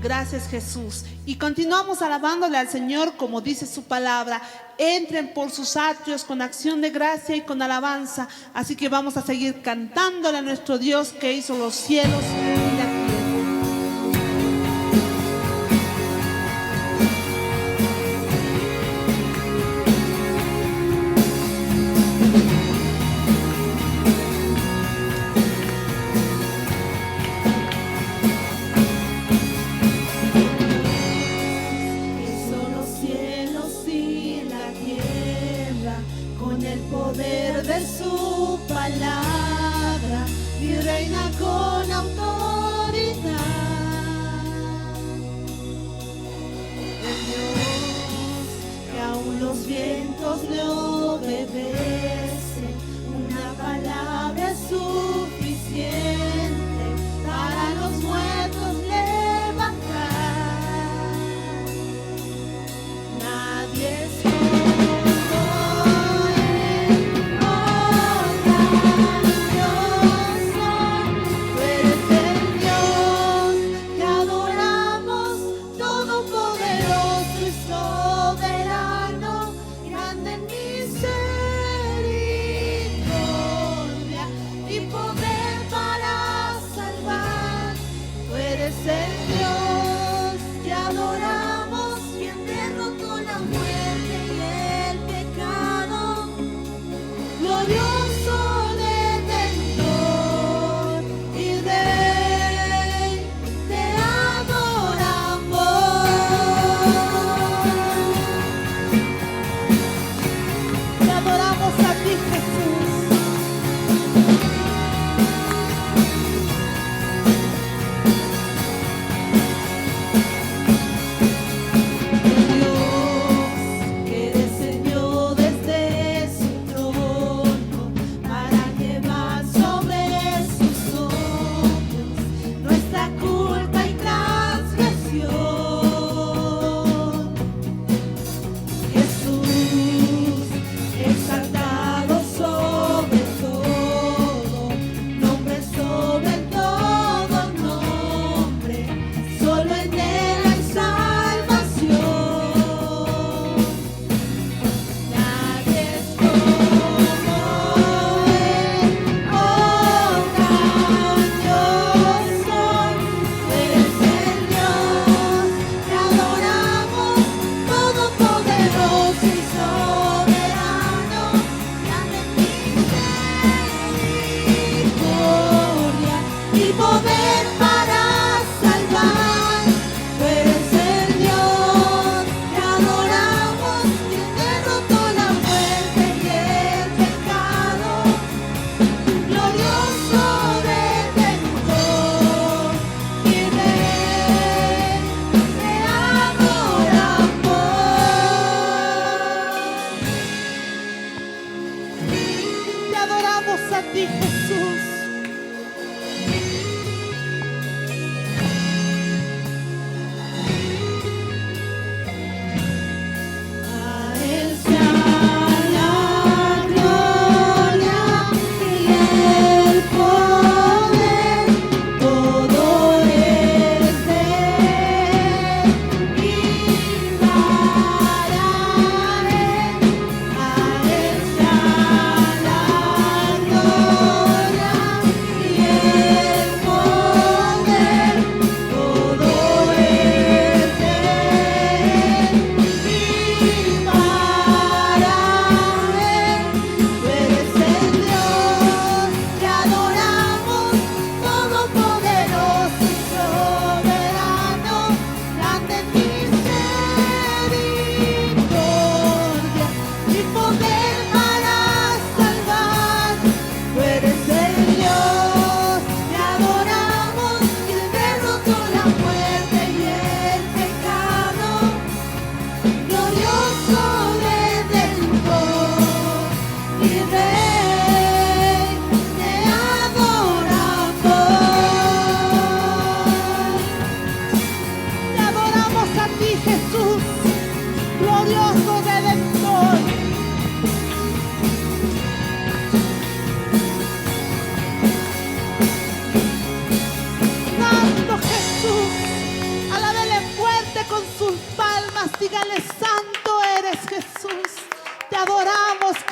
Gracias, Jesús. Y continuamos alabándole al Señor como dice su palabra. Entren por sus atrios con acción de gracia y con alabanza. Así que vamos a seguir cantándole a nuestro Dios que hizo los cielos y la tierra.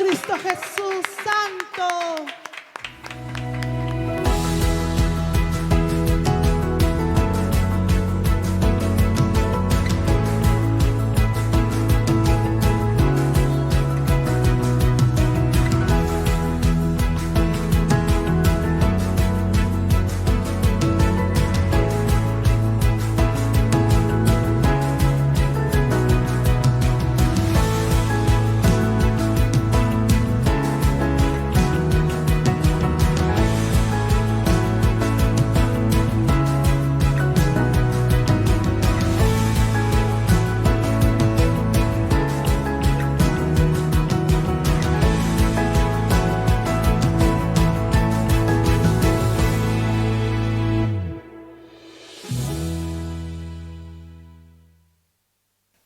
Cristo Jesús Santo.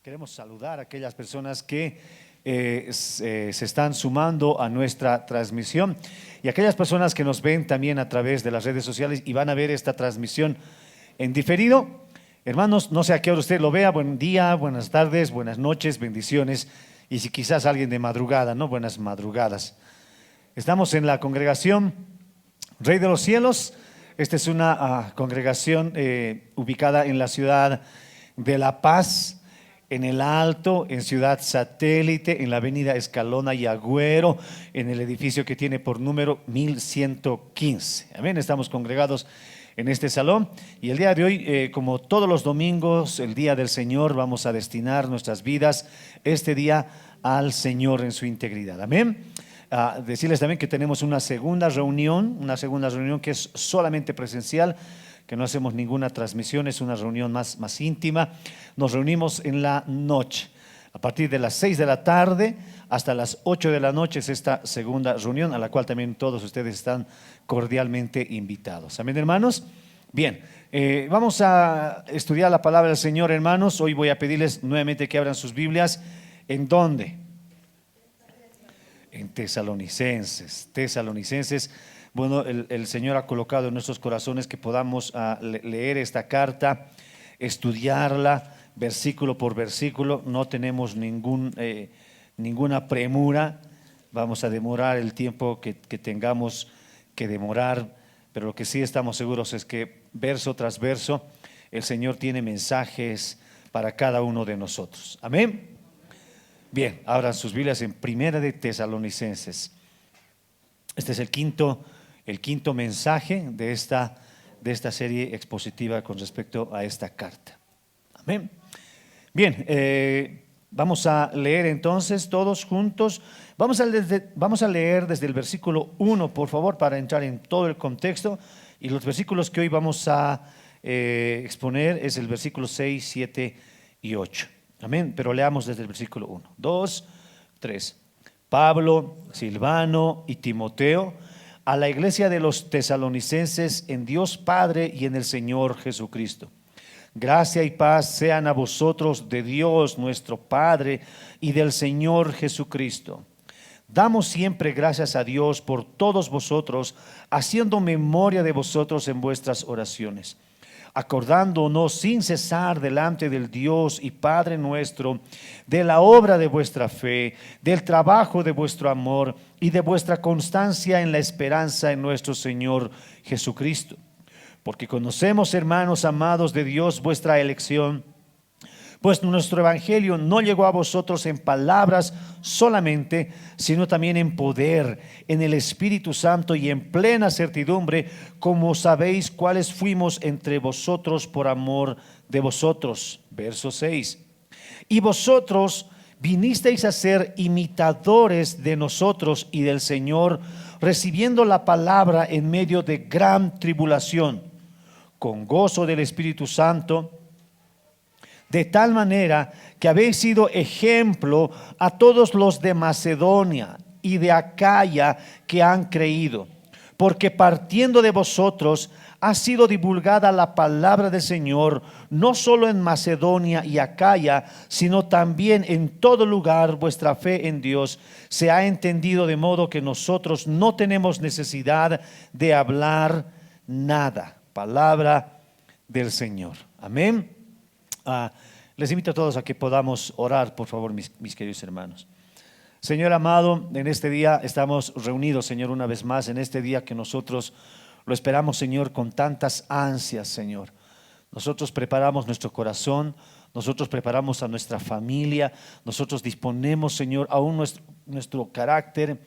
Queremos saludar a aquellas personas que se están sumando a nuestra transmisión y aquellas personas que nos ven también a través de las redes sociales y van a ver esta transmisión en diferido. Hermanos, no sé a qué hora usted lo vea, buen día, buenas tardes, buenas noches, bendiciones, y si quizás alguien de madrugada, ¿no? Buenas madrugadas. Estamos en la congregación Rey de los Cielos. Esta es una congregación ubicada en la ciudad de La Paz, en el Alto, en Ciudad Satélite, en la avenida Escalona y Agüero, en el edificio que tiene por número 1115. Amén, estamos congregados en este salón y el día de hoy, como todos los domingos, el día del Señor, vamos a destinar nuestras vidas este día al Señor en su integridad. Amén. Decirles también que tenemos una segunda reunión que es solamente presencial, que no hacemos ninguna transmisión, es una reunión más íntima. Nos reunimos en la noche, a partir de las 6 de la tarde hasta las 8 de la noche es esta segunda reunión, a la cual también todos ustedes están cordialmente invitados. Amén, hermanos. Bien, vamos a estudiar la palabra del Señor, hermanos. Hoy voy a pedirles nuevamente que abran sus Biblias. ¿En dónde? En Tesalonicenses. Bueno, el Señor ha colocado en nuestros corazones que podamos leer esta carta, estudiarla versículo por versículo. No tenemos ninguna premura, vamos a demorar el tiempo que tengamos que demorar, pero lo que sí estamos seguros es que verso tras verso el Señor tiene mensajes para cada uno de nosotros. Amén. Bien, abran sus Biblias en Primera de Tesalonicenses. Este es el quinto mensaje de esta serie expositiva con respecto a esta carta. Amén. Bien, vamos a leer entonces todos juntos. Vamos a leer desde el versículo 1, por favor, para entrar en todo el contexto. Y los versículos que hoy vamos a exponer es el versículo 6, 7 y 8. Amén. Pero leamos desde el versículo 1. 2, 3. Pablo, Silvano y Timoteo, a la iglesia de los tesalonicenses en Dios Padre y en el Señor Jesucristo. Gracia y paz sean a vosotros de Dios nuestro Padre y del Señor Jesucristo. Damos siempre gracias a Dios por todos vosotros, haciendo memoria de vosotros en vuestras oraciones, acordándonos sin cesar delante del Dios y Padre nuestro de la obra de vuestra fe, del trabajo de vuestro amor y de vuestra constancia en la esperanza en nuestro Señor Jesucristo. Porque conocemos, hermanos amados de Dios, vuestra elección, pues nuestro evangelio no llegó a vosotros en palabras solamente, sino también en poder, en el Espíritu Santo y en plena certidumbre, como sabéis cuáles fuimos entre vosotros por amor de vosotros. Verso 6. Y vosotros vinisteis a ser imitadores de nosotros y del Señor, recibiendo la palabra en medio de gran tribulación, con gozo del Espíritu Santo, de tal manera que habéis sido ejemplo a todos los de Macedonia y de Acaya que han creído, porque partiendo de vosotros ha sido divulgada la palabra del Señor, no solo en Macedonia y Acaya, sino también en todo lugar. Vuestra fe en Dios se ha entendido, de modo que nosotros no tenemos necesidad de hablar nada. Palabra del Señor. Amén. Les invito a todos a que podamos orar, por favor, mis queridos hermanos. Señor amado, en este día estamos reunidos, Señor, una vez más, en este día que nosotros lo esperamos, Señor, con tantas ansias, Señor. Nosotros preparamos nuestro corazón, nosotros preparamos a nuestra familia, nosotros disponemos, Señor, aún nuestro carácter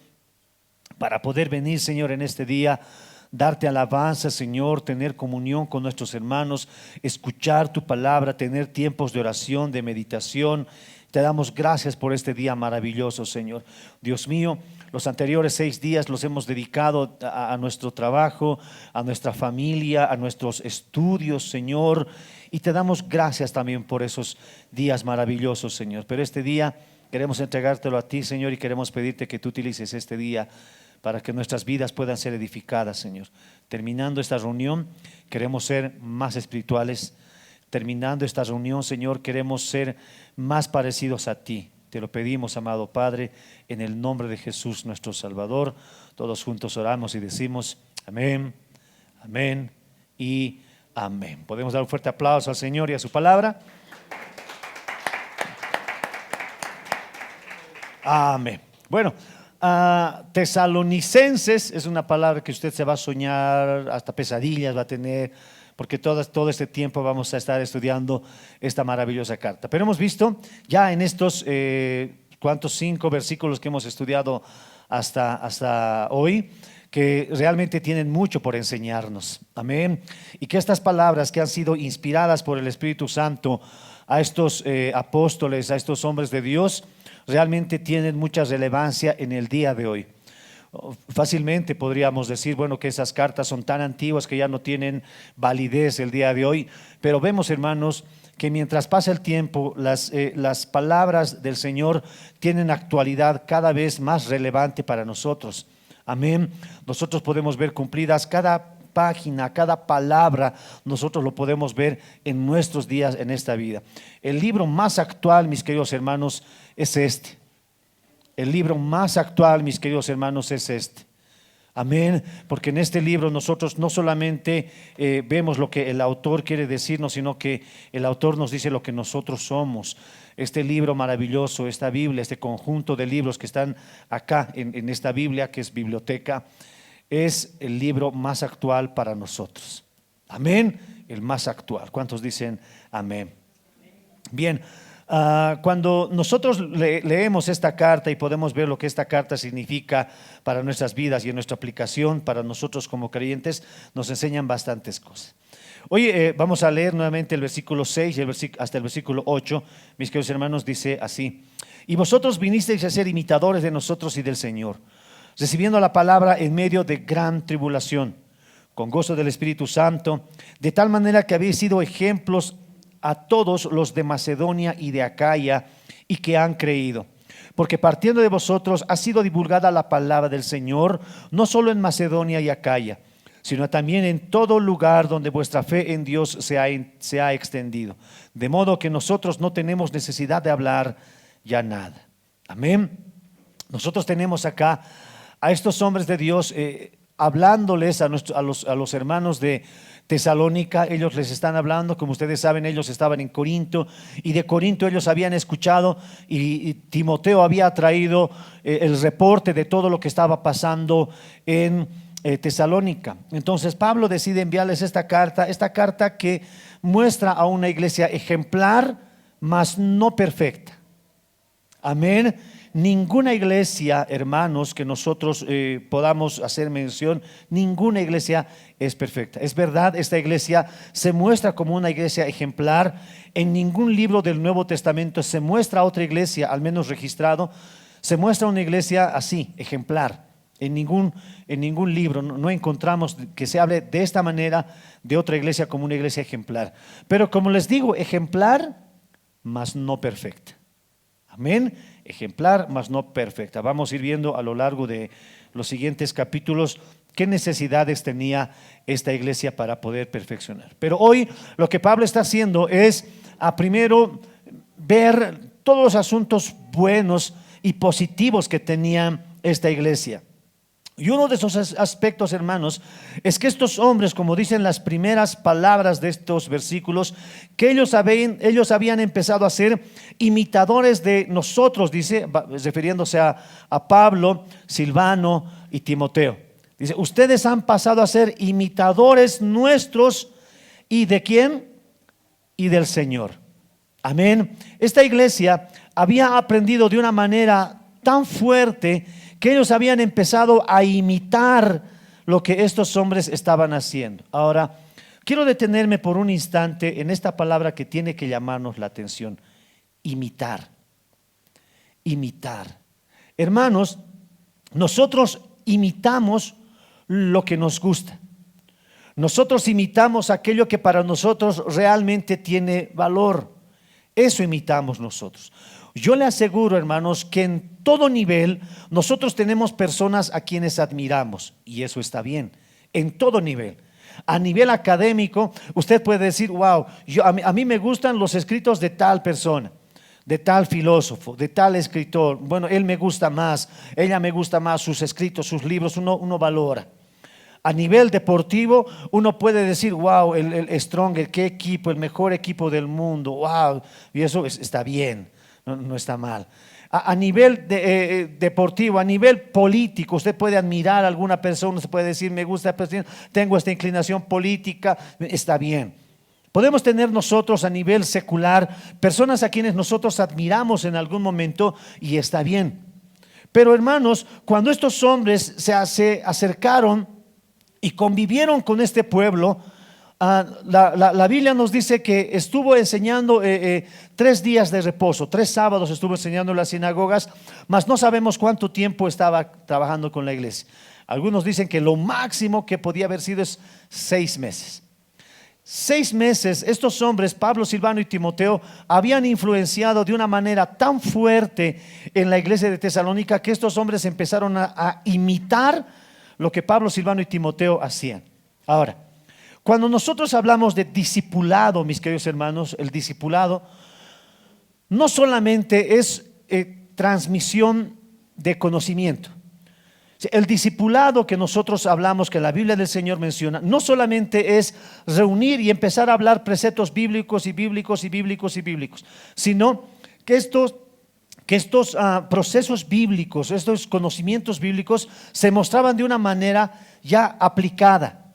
para poder venir, Señor, en este día, darte alabanza, Señor, tener comunión con nuestros hermanos, escuchar tu palabra, tener tiempos de oración, de meditación. Te damos gracias por este día maravilloso, Señor. Dios mío, los anteriores 6 días los hemos dedicado a nuestro trabajo, a nuestra familia, a nuestros estudios, Señor. Y te damos gracias también por esos días maravillosos, Señor. Pero este día queremos entregártelo a ti, Señor, y queremos pedirte que tú utilices este día para que nuestras vidas puedan ser edificadas, Señor. Terminando esta reunión, queremos ser más espirituales. Terminando esta reunión, Señor, queremos ser más parecidos a ti. Te lo pedimos, amado Padre, en el nombre de Jesús, nuestro Salvador. Todos juntos oramos y decimos amén, amén y amén. Podemos dar un fuerte aplauso al Señor y a su palabra. Amén. Bueno, tesalonicenses es una palabra que usted se va a soñar, hasta pesadillas va a tener, porque todo este tiempo vamos a estar estudiando esta maravillosa carta. Pero hemos visto ya en estos 5 versículos que hemos estudiado hasta hoy, que realmente tienen mucho por enseñarnos. Amén. Y que estas palabras que han sido inspiradas por el Espíritu Santo a estos apóstoles, a estos hombres de Dios, realmente tienen mucha relevancia en el día de hoy. Fácilmente podríamos decir, bueno, que esas cartas son tan antiguas que ya no tienen validez el día de hoy, pero vemos, hermanos, que mientras pasa el tiempo, las palabras del Señor tienen actualidad cada vez más relevante para nosotros. Amén. Nosotros podemos ver cumplidas cada página, cada palabra, nosotros lo podemos ver en nuestros días, en esta vida. El libro más actual, mis queridos hermanos, es este. El libro más actual, mis queridos hermanos, es este. Amén. Porque en este libro nosotros no solamente vemos lo que el autor quiere decirnos, sino que el autor nos dice lo que nosotros somos. Este libro maravilloso, esta Biblia, este conjunto de libros que están acá en esta Biblia, que es biblioteca, es el libro más actual para nosotros. Amén. El más actual. ¿Cuántos dicen amén? Bien. Cuando nosotros leemos esta carta y podemos ver lo que esta carta significa para nuestras vidas y en nuestra aplicación para nosotros como creyentes, nos enseñan bastantes cosas. Hoy vamos a leer nuevamente el versículo 6 hasta el versículo 8. Mis queridos hermanos, dice así: y vosotros vinisteis a ser imitadores de nosotros y del Señor, recibiendo la palabra en medio de gran tribulación, con gozo del Espíritu Santo, de tal manera que habéis sido ejemplos a todos los de Macedonia y de Acaya y que han creído. Porque partiendo de vosotros ha sido divulgada la palabra del Señor, no solo en Macedonia y Acaya, sino también en todo lugar donde vuestra fe en Dios se ha extendido. De modo que nosotros no tenemos necesidad de hablar ya nada. Amén. Nosotros tenemos acá a estos hombres de Dios hablándoles a los hermanos de Tesalónica. Ellos les están hablando, como ustedes saben, ellos estaban en Corinto, y de Corinto ellos habían escuchado y Timoteo había traído el reporte de todo lo que estaba pasando en Tesalónica. Entonces Pablo decide enviarles esta carta que muestra a una iglesia ejemplar, mas no perfecta. Amén. Ninguna iglesia, hermanos, que nosotros podamos hacer mención, ninguna iglesia es perfecta. Es verdad, esta iglesia se muestra como una iglesia ejemplar. En ningún libro del Nuevo Testamento se muestra otra iglesia, al menos registrado, se muestra una iglesia así, ejemplar. En ningún libro no encontramos que se hable de esta manera de otra iglesia como una iglesia ejemplar. Pero como les digo, ejemplar, mas no perfecta. Amén. Ejemplar, mas no perfecta. Vamos a ir viendo a lo largo de los siguientes capítulos qué necesidades tenía esta iglesia para poder perfeccionar. Pero hoy lo que Pablo está haciendo es primero ver todos los asuntos buenos y positivos que tenía esta iglesia. Y uno de esos aspectos, hermanos, es que estos hombres, como dicen las primeras palabras de estos versículos, que ellos habían empezado a ser imitadores de nosotros, dice, refiriéndose a Pablo, Silvano y Timoteo. Dice, ustedes han pasado a ser imitadores nuestros. ¿Y de quién? Y del Señor. Amén. Esta iglesia había aprendido de una manera tan fuerte que ellos habían empezado a imitar lo que estos hombres estaban haciendo. Ahora, quiero detenerme por un instante en esta palabra que tiene que llamarnos la atención: imitar. Imitar. Hermanos, nosotros imitamos lo que nos gusta. Nosotros imitamos aquello que para nosotros realmente tiene valor. Eso imitamos nosotros. Yo le aseguro, hermanos, que en todo nivel nosotros tenemos personas a quienes admiramos, y eso está bien, en todo nivel. A nivel académico, usted puede decir, wow, a mí me gustan los escritos de tal persona, de tal filósofo, de tal escritor. Bueno, él me gusta más, ella me gusta más, sus escritos, sus libros, uno valora. A nivel deportivo, uno puede decir, wow, el Stronger, qué equipo, el mejor equipo del mundo, wow, y eso está bien. No está mal. A nivel deportivo, a nivel político, usted puede admirar a alguna persona, usted puede decir, me gusta, tengo esta inclinación política, está bien. Podemos tener nosotros a nivel secular personas a quienes nosotros admiramos en algún momento, y está bien. Pero hermanos, cuando estos hombres se acercaron y convivieron con este pueblo, la Biblia nos dice que estuvo enseñando 3 días de reposo, 3 sábados estuvo enseñando en las sinagogas, mas no sabemos cuánto tiempo estaba trabajando con la iglesia. Algunos dicen que lo máximo que podía haber sido es 6 meses. 6 meses estos hombres, Pablo, Silvano y Timoteo, habían influenciado de una manera tan fuerte en la iglesia de Tesalónica que estos hombres empezaron a imitar lo que Pablo, Silvano y Timoteo hacían. Ahora, cuando nosotros hablamos de discipulado, mis queridos hermanos, el discipulado no solamente es transmisión de conocimiento. El discipulado que nosotros hablamos, que la Biblia del Señor menciona, no solamente es reunir y empezar a hablar preceptos bíblicos y bíblicos y bíblicos y bíblicos, sino que estos procesos bíblicos, estos conocimientos bíblicos se mostraban de una manera ya aplicada.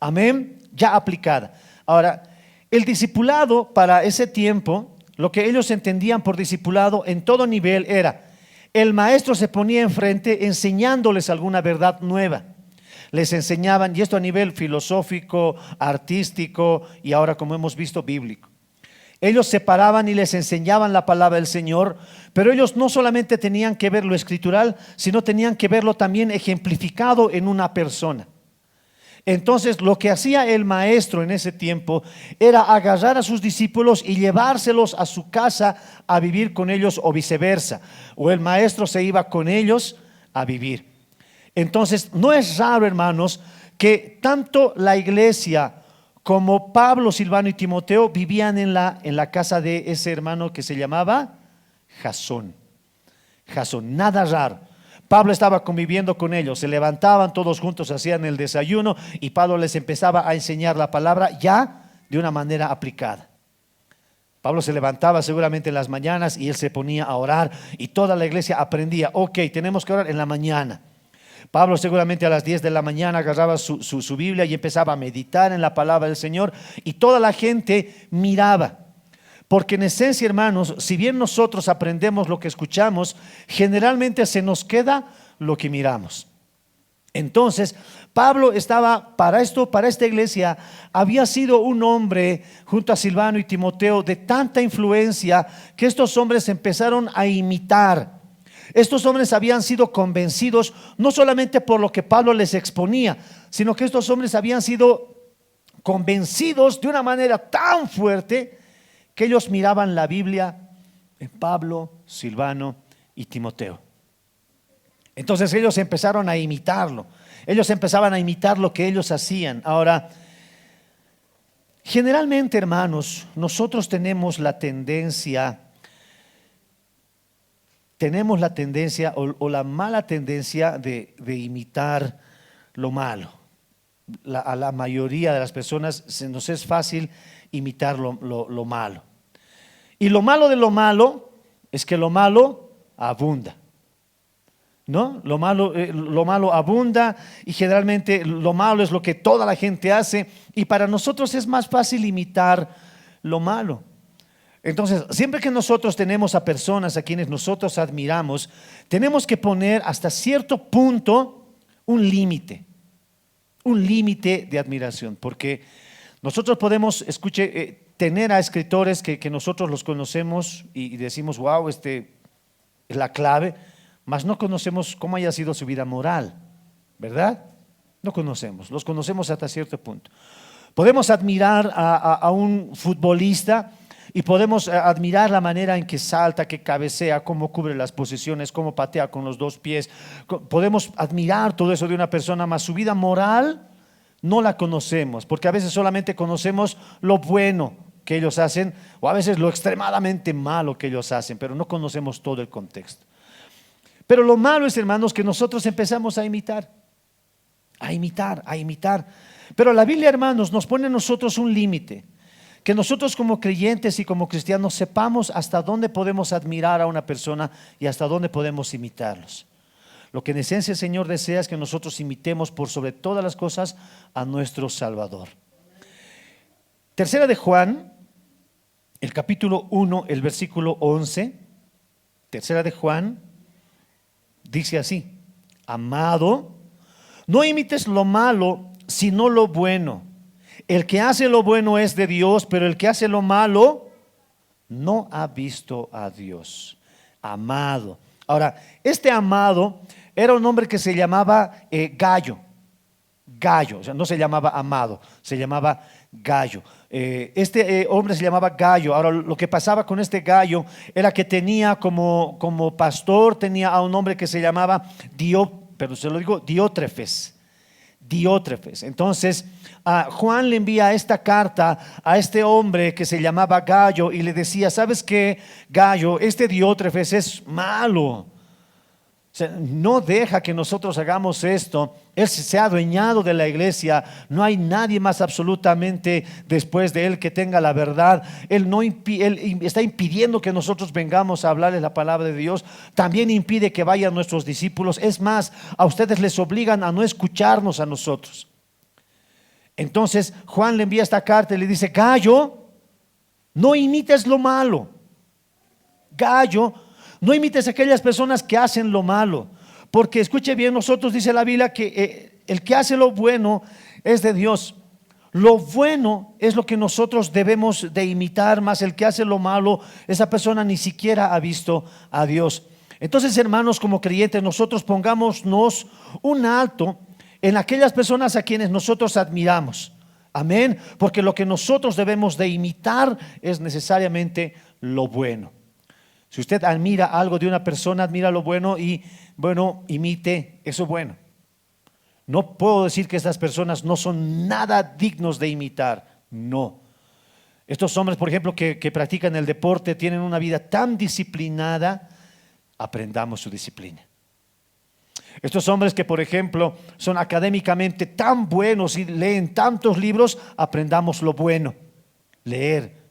Amén, ya aplicada. Ahora, el discipulado para ese tiempo, lo que ellos entendían por discipulado en todo nivel era: el maestro se ponía enfrente enseñándoles alguna verdad nueva. Les enseñaban, y esto a nivel filosófico, artístico y ahora, como hemos visto, bíblico. Ellos se paraban y les enseñaban la palabra del Señor, pero ellos no solamente tenían que ver lo escritural, sino tenían que verlo también ejemplificado en una persona. Entonces, lo que hacía el maestro en ese tiempo era agarrar a sus discípulos y llevárselos a su casa a vivir con ellos, o viceversa, o el maestro se iba con ellos a vivir. Entonces, no es raro, hermanos, que tanto la iglesia como Pablo, Silvano y Timoteo vivían en la casa de ese hermano que se llamaba Jasón. Jasón, nada raro. Pablo estaba conviviendo con ellos, se levantaban todos juntos, hacían el desayuno y Pablo les empezaba a enseñar la palabra ya de una manera aplicada. Pablo se levantaba seguramente en las mañanas y él se ponía a orar y toda la iglesia aprendía. Ok, tenemos que orar en la mañana. Pablo seguramente a las 10 de la mañana agarraba su Biblia y empezaba a meditar en la palabra del Señor, y toda la gente miraba. Porque en esencia, hermanos, si bien nosotros aprendemos lo que escuchamos, generalmente se nos queda lo que miramos. Entonces, Pablo estaba para esta iglesia, había sido un hombre junto a Silvano y Timoteo de tanta influencia que estos hombres empezaron a imitar. Estos hombres habían sido convencidos no solamente por lo que Pablo les exponía, sino que estos hombres habían sido convencidos de una manera tan fuerte que ellos miraban la Biblia en Pablo, Silvano y Timoteo. Entonces ellos empezaron a imitarlo. Ellos empezaban a imitar lo que ellos hacían. Ahora, generalmente, hermanos, nosotros tenemos la tendencia tenemos la tendencia o la mala tendencia de imitar lo malo. A la mayoría de las personas se nos es fácil imitar lo malo. Y lo malo de lo malo es que lo malo abunda, ¿no? Lo malo abunda, y generalmente lo malo es lo que toda la gente hace, y para nosotros es más fácil imitar lo malo. Entonces, siempre que nosotros tenemos a personas a quienes nosotros admiramos, tenemos que poner hasta cierto punto un límite de admiración, porque nosotros podemos, tener a escritores que nosotros los conocemos y decimos, wow, es la clave, mas no conocemos cómo haya sido su vida moral, ¿verdad? No conocemos, los conocemos hasta cierto punto. Podemos admirar a un futbolista y podemos admirar la manera en que salta, que cabecea, cómo cubre las posiciones, cómo patea con los dos pies. Podemos admirar todo eso de una persona, mas su vida moral no la conocemos, porque a veces solamente conocemos lo bueno que ellos hacen, o a veces lo extremadamente malo que ellos hacen, pero no conocemos todo el contexto. Pero lo malo es, hermanos, que nosotros empezamos a imitar. Pero la Biblia, hermanos, nos pone a nosotros un límite, que nosotros como creyentes y como cristianos sepamos hasta dónde podemos admirar a una persona y hasta dónde podemos imitarlos. Lo que en esencia el Señor desea es que nosotros imitemos por sobre todas las cosas a nuestro Salvador. Tercera de Juan, el capítulo 1, el versículo 11. Tercera de Juan dice así: amado, no imites lo malo, sino lo bueno. El que hace lo bueno es de Dios, pero el que hace lo malo no ha visto a Dios. Amado. Ahora, este amado era un hombre que se llamaba Gallo, o sea, no se llamaba Amado, se llamaba Gallo. Este hombre se llamaba Gallo. Ahora, lo que pasaba con este Gallo era que tenía como pastor, tenía a un hombre que se llamaba Diótrefes. Entonces, Juan le envía esta carta a este hombre que se llamaba Gallo y le decía: ¿sabes qué, Gallo? Este Diótrefes es malo. O sea, no deja que nosotros hagamos esto. Él se ha adueñado de la iglesia. No hay nadie más absolutamente después de él que tenga la verdad. Él está impidiendo que nosotros vengamos a hablarles la palabra de Dios. También impide que vayan nuestros discípulos. Es más, a ustedes les obligan a no escucharnos a nosotros. Entonces Juan le envía esta carta y le dice: Gallo, no imites lo malo. Gallo, no imites a aquellas personas que hacen lo malo, porque escuche bien, nosotros dice la Biblia que el que hace lo bueno es de Dios. Lo bueno es lo que nosotros debemos de imitar, más el que hace lo malo, esa persona ni siquiera ha visto a Dios. Entonces, hermanos, como creyentes, nosotros pongámonos un alto en aquellas personas a quienes nosotros admiramos. Amén, porque lo que nosotros debemos de imitar es necesariamente lo bueno. Si usted admira algo de una persona, admira lo bueno y, bueno, imite eso bueno. No puedo decir que estas personas no son nada dignos de imitar, no. Estos hombres, por ejemplo, que practican el deporte, tienen una vida tan disciplinada, aprendamos su disciplina. Estos hombres que, por ejemplo, son académicamente tan buenos y leen tantos libros, aprendamos lo bueno, leer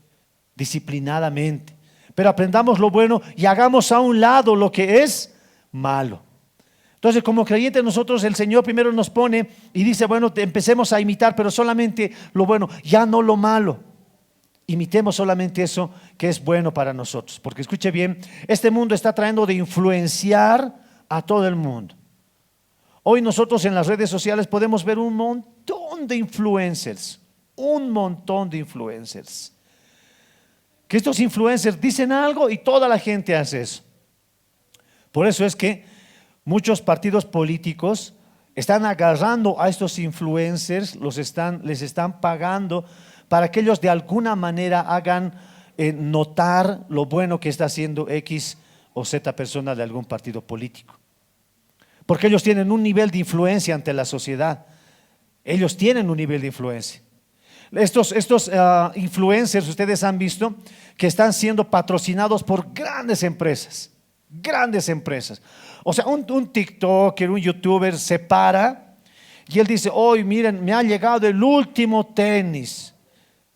disciplinadamente. Pero aprendamos lo bueno y hagamos a un lado lo que es malo. Entonces, como creyentes nosotros, el Señor primero nos pone y dice: bueno, empecemos a imitar, pero solamente lo bueno, ya no lo malo. Imitemos solamente eso que es bueno para nosotros. Porque escuche bien, este mundo está tratando de influenciar a todo el mundo. Hoy nosotros en las redes sociales podemos ver un montón de influencers. Que estos influencers dicen algo y toda la gente hace eso. Por eso es que muchos partidos políticos están agarrando a estos influencers, les están pagando para que ellos de alguna manera hagan notar lo bueno que está haciendo X o Z persona de algún partido político. Porque ellos tienen un nivel de influencia ante la sociedad. Ellos tienen un nivel de influencia. Estos influencers, ustedes han visto que están siendo patrocinados por grandes empresas. grandes empresas. O sea, un TikToker, un YouTuber se para y él dice, hoy miren, me ha llegado el último tenis.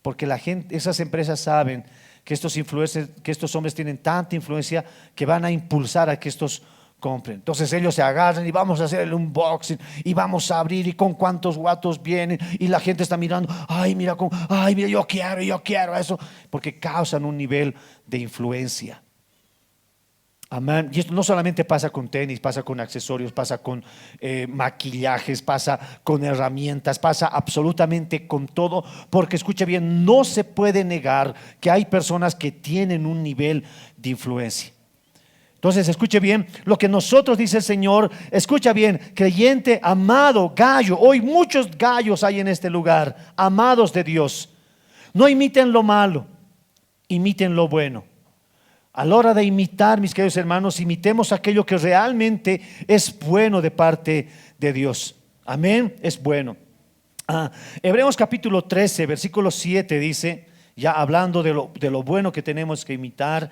Porque la gente, esas empresas saben que estos influencers, que estos hombres tienen tanta influencia que van a impulsar a que estos compren. Entonces ellos se agarran y vamos a hacer el unboxing y vamos a abrir y con cuántos watts vienen y la gente está mirando, ay mira, yo quiero eso, porque causan un nivel de influencia. Amén. Y esto no solamente pasa con tenis, pasa con accesorios, pasa con maquillajes, pasa con herramientas, pasa absolutamente con todo, porque escucha bien, no se puede negar que hay personas que tienen un nivel de influencia. Entonces, escuche bien lo que nosotros dice el Señor. Escucha bien, creyente, amado, gallo. Hoy muchos gallos hay en este lugar, amados de Dios. No imiten lo malo, imiten lo bueno. A la hora de imitar, mis queridos hermanos, imitemos aquello que realmente es bueno de parte de Dios. Amén, es bueno. Hebreos capítulo 13, versículo 7 dice, ya hablando de lo bueno que tenemos que imitar.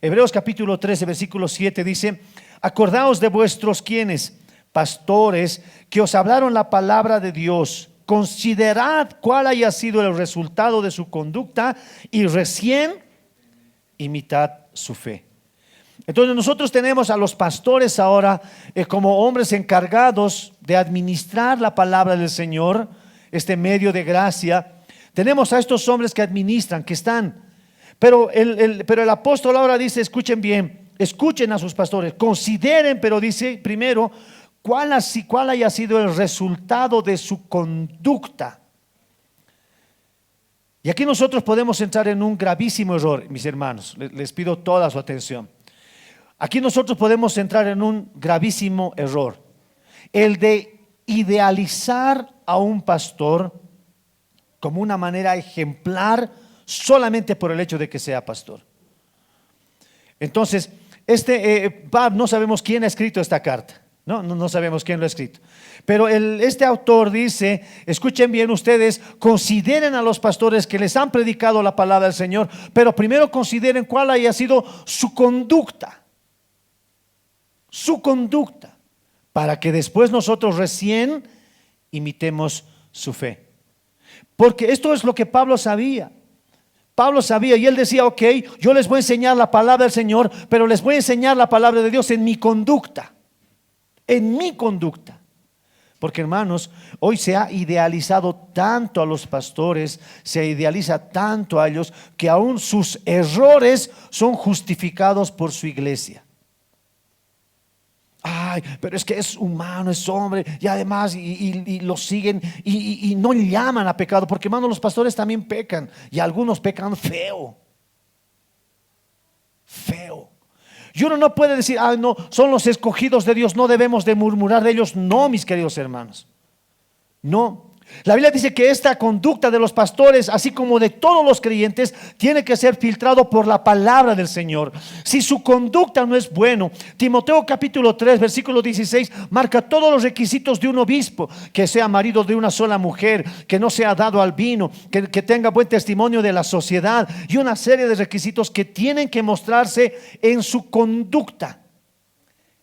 Hebreos capítulo 13, versículo 7 dice, acordaos de vuestros quienes, pastores, que os hablaron la palabra de Dios. Considerad cuál haya sido el resultado de su conducta y recién imitad su fe. Entonces nosotros tenemos a los pastores ahora como hombres encargados de administrar la palabra del Señor, este medio de gracia. Tenemos a estos hombres que administran, que están, pero el apóstol ahora dice, escuchen bien, escuchen a sus pastores, consideren, pero dice primero, cuál haya sido el resultado de su conducta. Y aquí nosotros podemos entrar en un gravísimo error, mis hermanos, les pido toda su atención. Aquí nosotros podemos entrar en un gravísimo error, el de idealizar a un pastor como una manera ejemplar solamente por el hecho de que sea pastor. Entonces, no sabemos quién ha escrito esta carta. No sabemos quién lo ha escrito. Pero este autor dice, escuchen bien ustedes, consideren a los pastores que les han predicado la palabra del Señor, pero primero consideren cuál haya sido su conducta, para que después nosotros recién imitemos su fe. Porque esto es lo que Pablo sabía. Y él decía, ok, yo les voy a enseñar la palabra del Señor, pero les voy a enseñar la palabra de Dios en mi conducta. Porque hermanos, hoy se ha idealizado tanto a los pastores, se idealiza tanto a ellos, que aún sus errores son justificados por su iglesia. Ay, pero es que es humano, es hombre, y además y lo siguen y no le llaman a pecado, porque hermanos, los pastores también pecan, y algunos pecan feo. Y uno no puede decir, no, son los escogidos de Dios, no debemos de murmurar de ellos. No, mis queridos hermanos, no. La Biblia dice que esta conducta de los pastores, así como de todos los creyentes, tiene que ser filtrado por la palabra del Señor. Si su conducta no es bueno, Timoteo capítulo 3 versículo 16 marca todos los requisitos de un obispo: que sea marido de una sola mujer, que no sea dado al vino, que tenga buen testimonio de la sociedad, y una serie de requisitos que tienen que mostrarse en su conducta,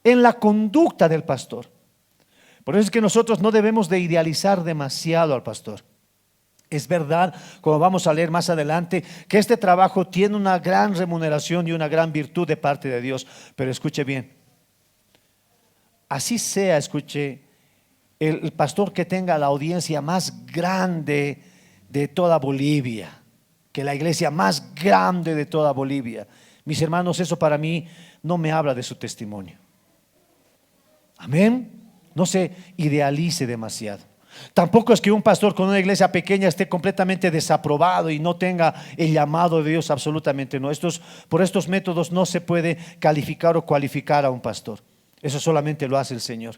en la conducta del pastor. Por eso es que nosotros no debemos de idealizar demasiado al pastor. Es verdad, como vamos a leer más adelante, que este trabajo tiene una gran remuneración y una gran virtud de parte de Dios. Pero escuche bien, así sea, escuche, el pastor que tenga la audiencia más grande de toda Bolivia, que la iglesia más grande de toda Bolivia, mis hermanos, eso para mí no me habla de su testimonio. Amén. No se idealice demasiado. Tampoco es que un pastor con una iglesia pequeña esté completamente desaprobado y no tenga el llamado de Dios, absolutamente no. Por estos métodos no se puede calificar o cualificar a un pastor. Eso solamente lo hace el Señor.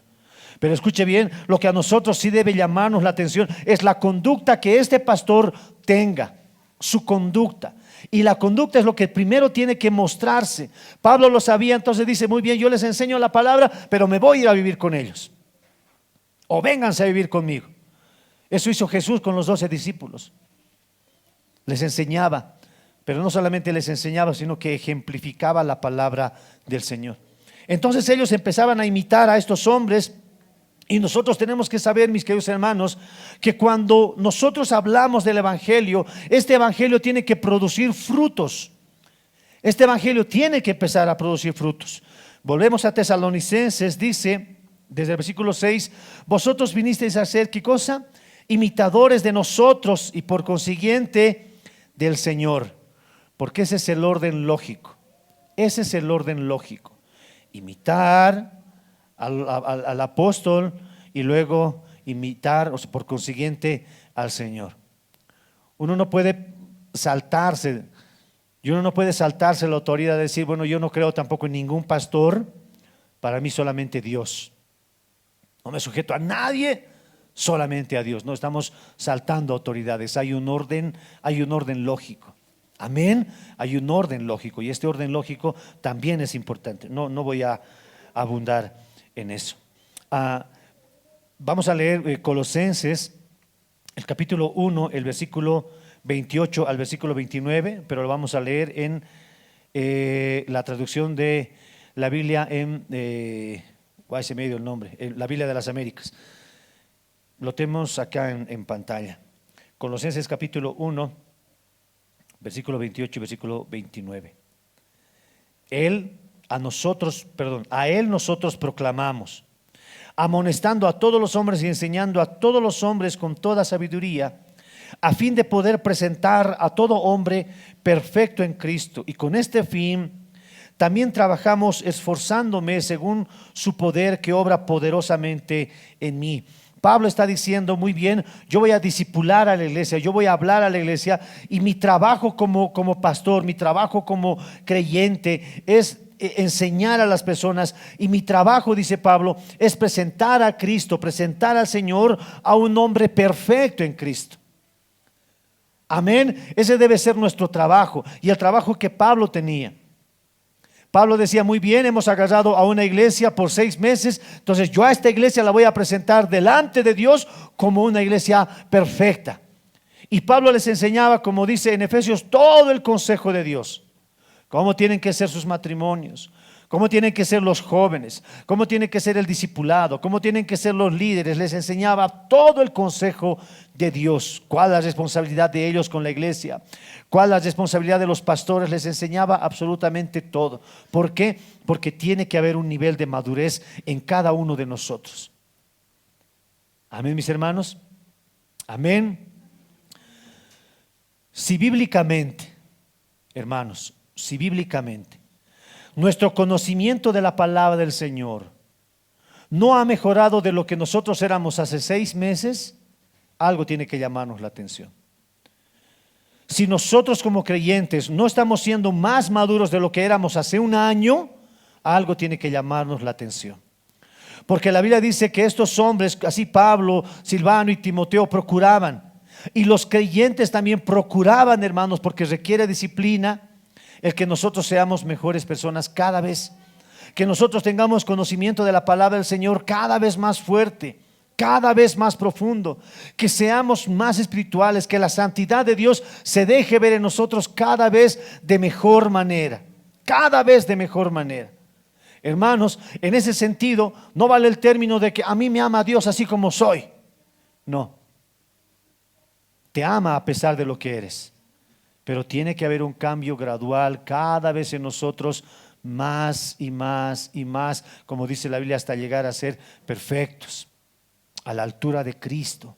Pero escuche bien, lo que a nosotros sí debe llamarnos la atención es la conducta que este pastor tenga, su conducta. Y la conducta es lo que primero tiene que mostrarse. Pablo lo sabía, entonces dice, muy bien, yo les enseño la palabra, pero me voy a ir a vivir con ellos. O vénganse a vivir conmigo. Eso hizo Jesús con los 12 discípulos. Les enseñaba, pero no solamente les enseñaba, sino que ejemplificaba la palabra del Señor. Entonces ellos empezaban a imitar a estos hombres. Y nosotros tenemos que saber, mis queridos hermanos, que cuando nosotros hablamos del evangelio, este evangelio tiene que producir frutos. Este evangelio tiene que empezar a producir frutos. Volvemos a Tesalonicenses, dice desde el versículo 6: vosotros vinisteis a ser, ¿qué cosa? Imitadores de nosotros y por consiguiente del Señor. Porque ese es el orden lógico. Ese es el orden lógico. Imitar al apóstol y luego imitar, o sea, por consiguiente, al Señor. Uno no puede saltarse, la autoridad de decir, bueno, yo no creo tampoco en ningún pastor, para mí solamente Dios. No me sujeto a nadie, solamente a Dios. No estamos saltando autoridades, hay un orden lógico. Amén, hay un orden lógico y este orden lógico también es importante. No voy a abundar en eso. Vamos a leer Colosenses, el capítulo 1, el versículo 28 al versículo 29, pero lo vamos a leer en la traducción de la Biblia se me dio el nombre, la Biblia de las Américas. Lo tenemos acá en pantalla. Colosenses capítulo 1, versículo 28 y versículo 29. A Él nosotros proclamamos, amonestando a todos los hombres y enseñando a todos los hombres con toda sabiduría, a fin de poder presentar a todo hombre perfecto en Cristo. Y con este fin también trabajamos esforzándome según su poder que obra poderosamente en mí. Pablo está diciendo, muy bien, yo voy a discipular a la iglesia, yo voy a hablar a la iglesia, y mi trabajo como pastor, mi trabajo como creyente es enseñar a las personas, y mi trabajo, dice Pablo, es presentar a Cristo, presentar al Señor a un hombre perfecto en Cristo. Amén, ese debe ser nuestro trabajo y el trabajo que Pablo tenía. Pablo decía, muy bien, hemos agarrado a una iglesia por 6 meses, entonces yo a esta iglesia la voy a presentar delante de Dios como una iglesia perfecta. Y Pablo les enseñaba, como dice en Efesios, todo el consejo de Dios. Cómo tienen que ser sus matrimonios, cómo tienen que ser los jóvenes, cómo tiene que ser el discipulado, cómo tienen que ser los líderes. Les enseñaba todo el consejo de Dios, cuál es la responsabilidad de ellos con la iglesia, cuál es la responsabilidad de los pastores. Les enseñaba absolutamente todo. ¿Por qué? Porque tiene que haber un nivel de madurez en cada uno de nosotros. Amén, mis hermanos. Amén. Si bíblicamente, hermanos, si bíblicamente nuestro conocimiento de la palabra del Señor no ha mejorado de lo que nosotros éramos hace 6 meses, algo tiene que llamarnos la atención. Si nosotros como creyentes no estamos siendo más maduros de lo que éramos hace 1 año, algo tiene que llamarnos la atención. Porque la Biblia dice que estos hombres, así Pablo, Silvano y Timoteo, procuraban, y los creyentes también procuraban, hermanos, porque requiere disciplina, el que nosotros seamos mejores personas cada vez, que nosotros tengamos conocimiento de la palabra del Señor cada vez más fuerte, cada vez más profundo, que seamos más espirituales, que la santidad de Dios se deje ver en nosotros cada vez de mejor manera, cada vez de mejor manera. Hermanos, en ese sentido no vale el término de que a mí me ama Dios así como soy. No, te ama a pesar de lo que eres. Pero tiene que haber un cambio gradual cada vez en nosotros, más y más y más, como dice la Biblia, hasta llegar a ser perfectos, a la altura de Cristo.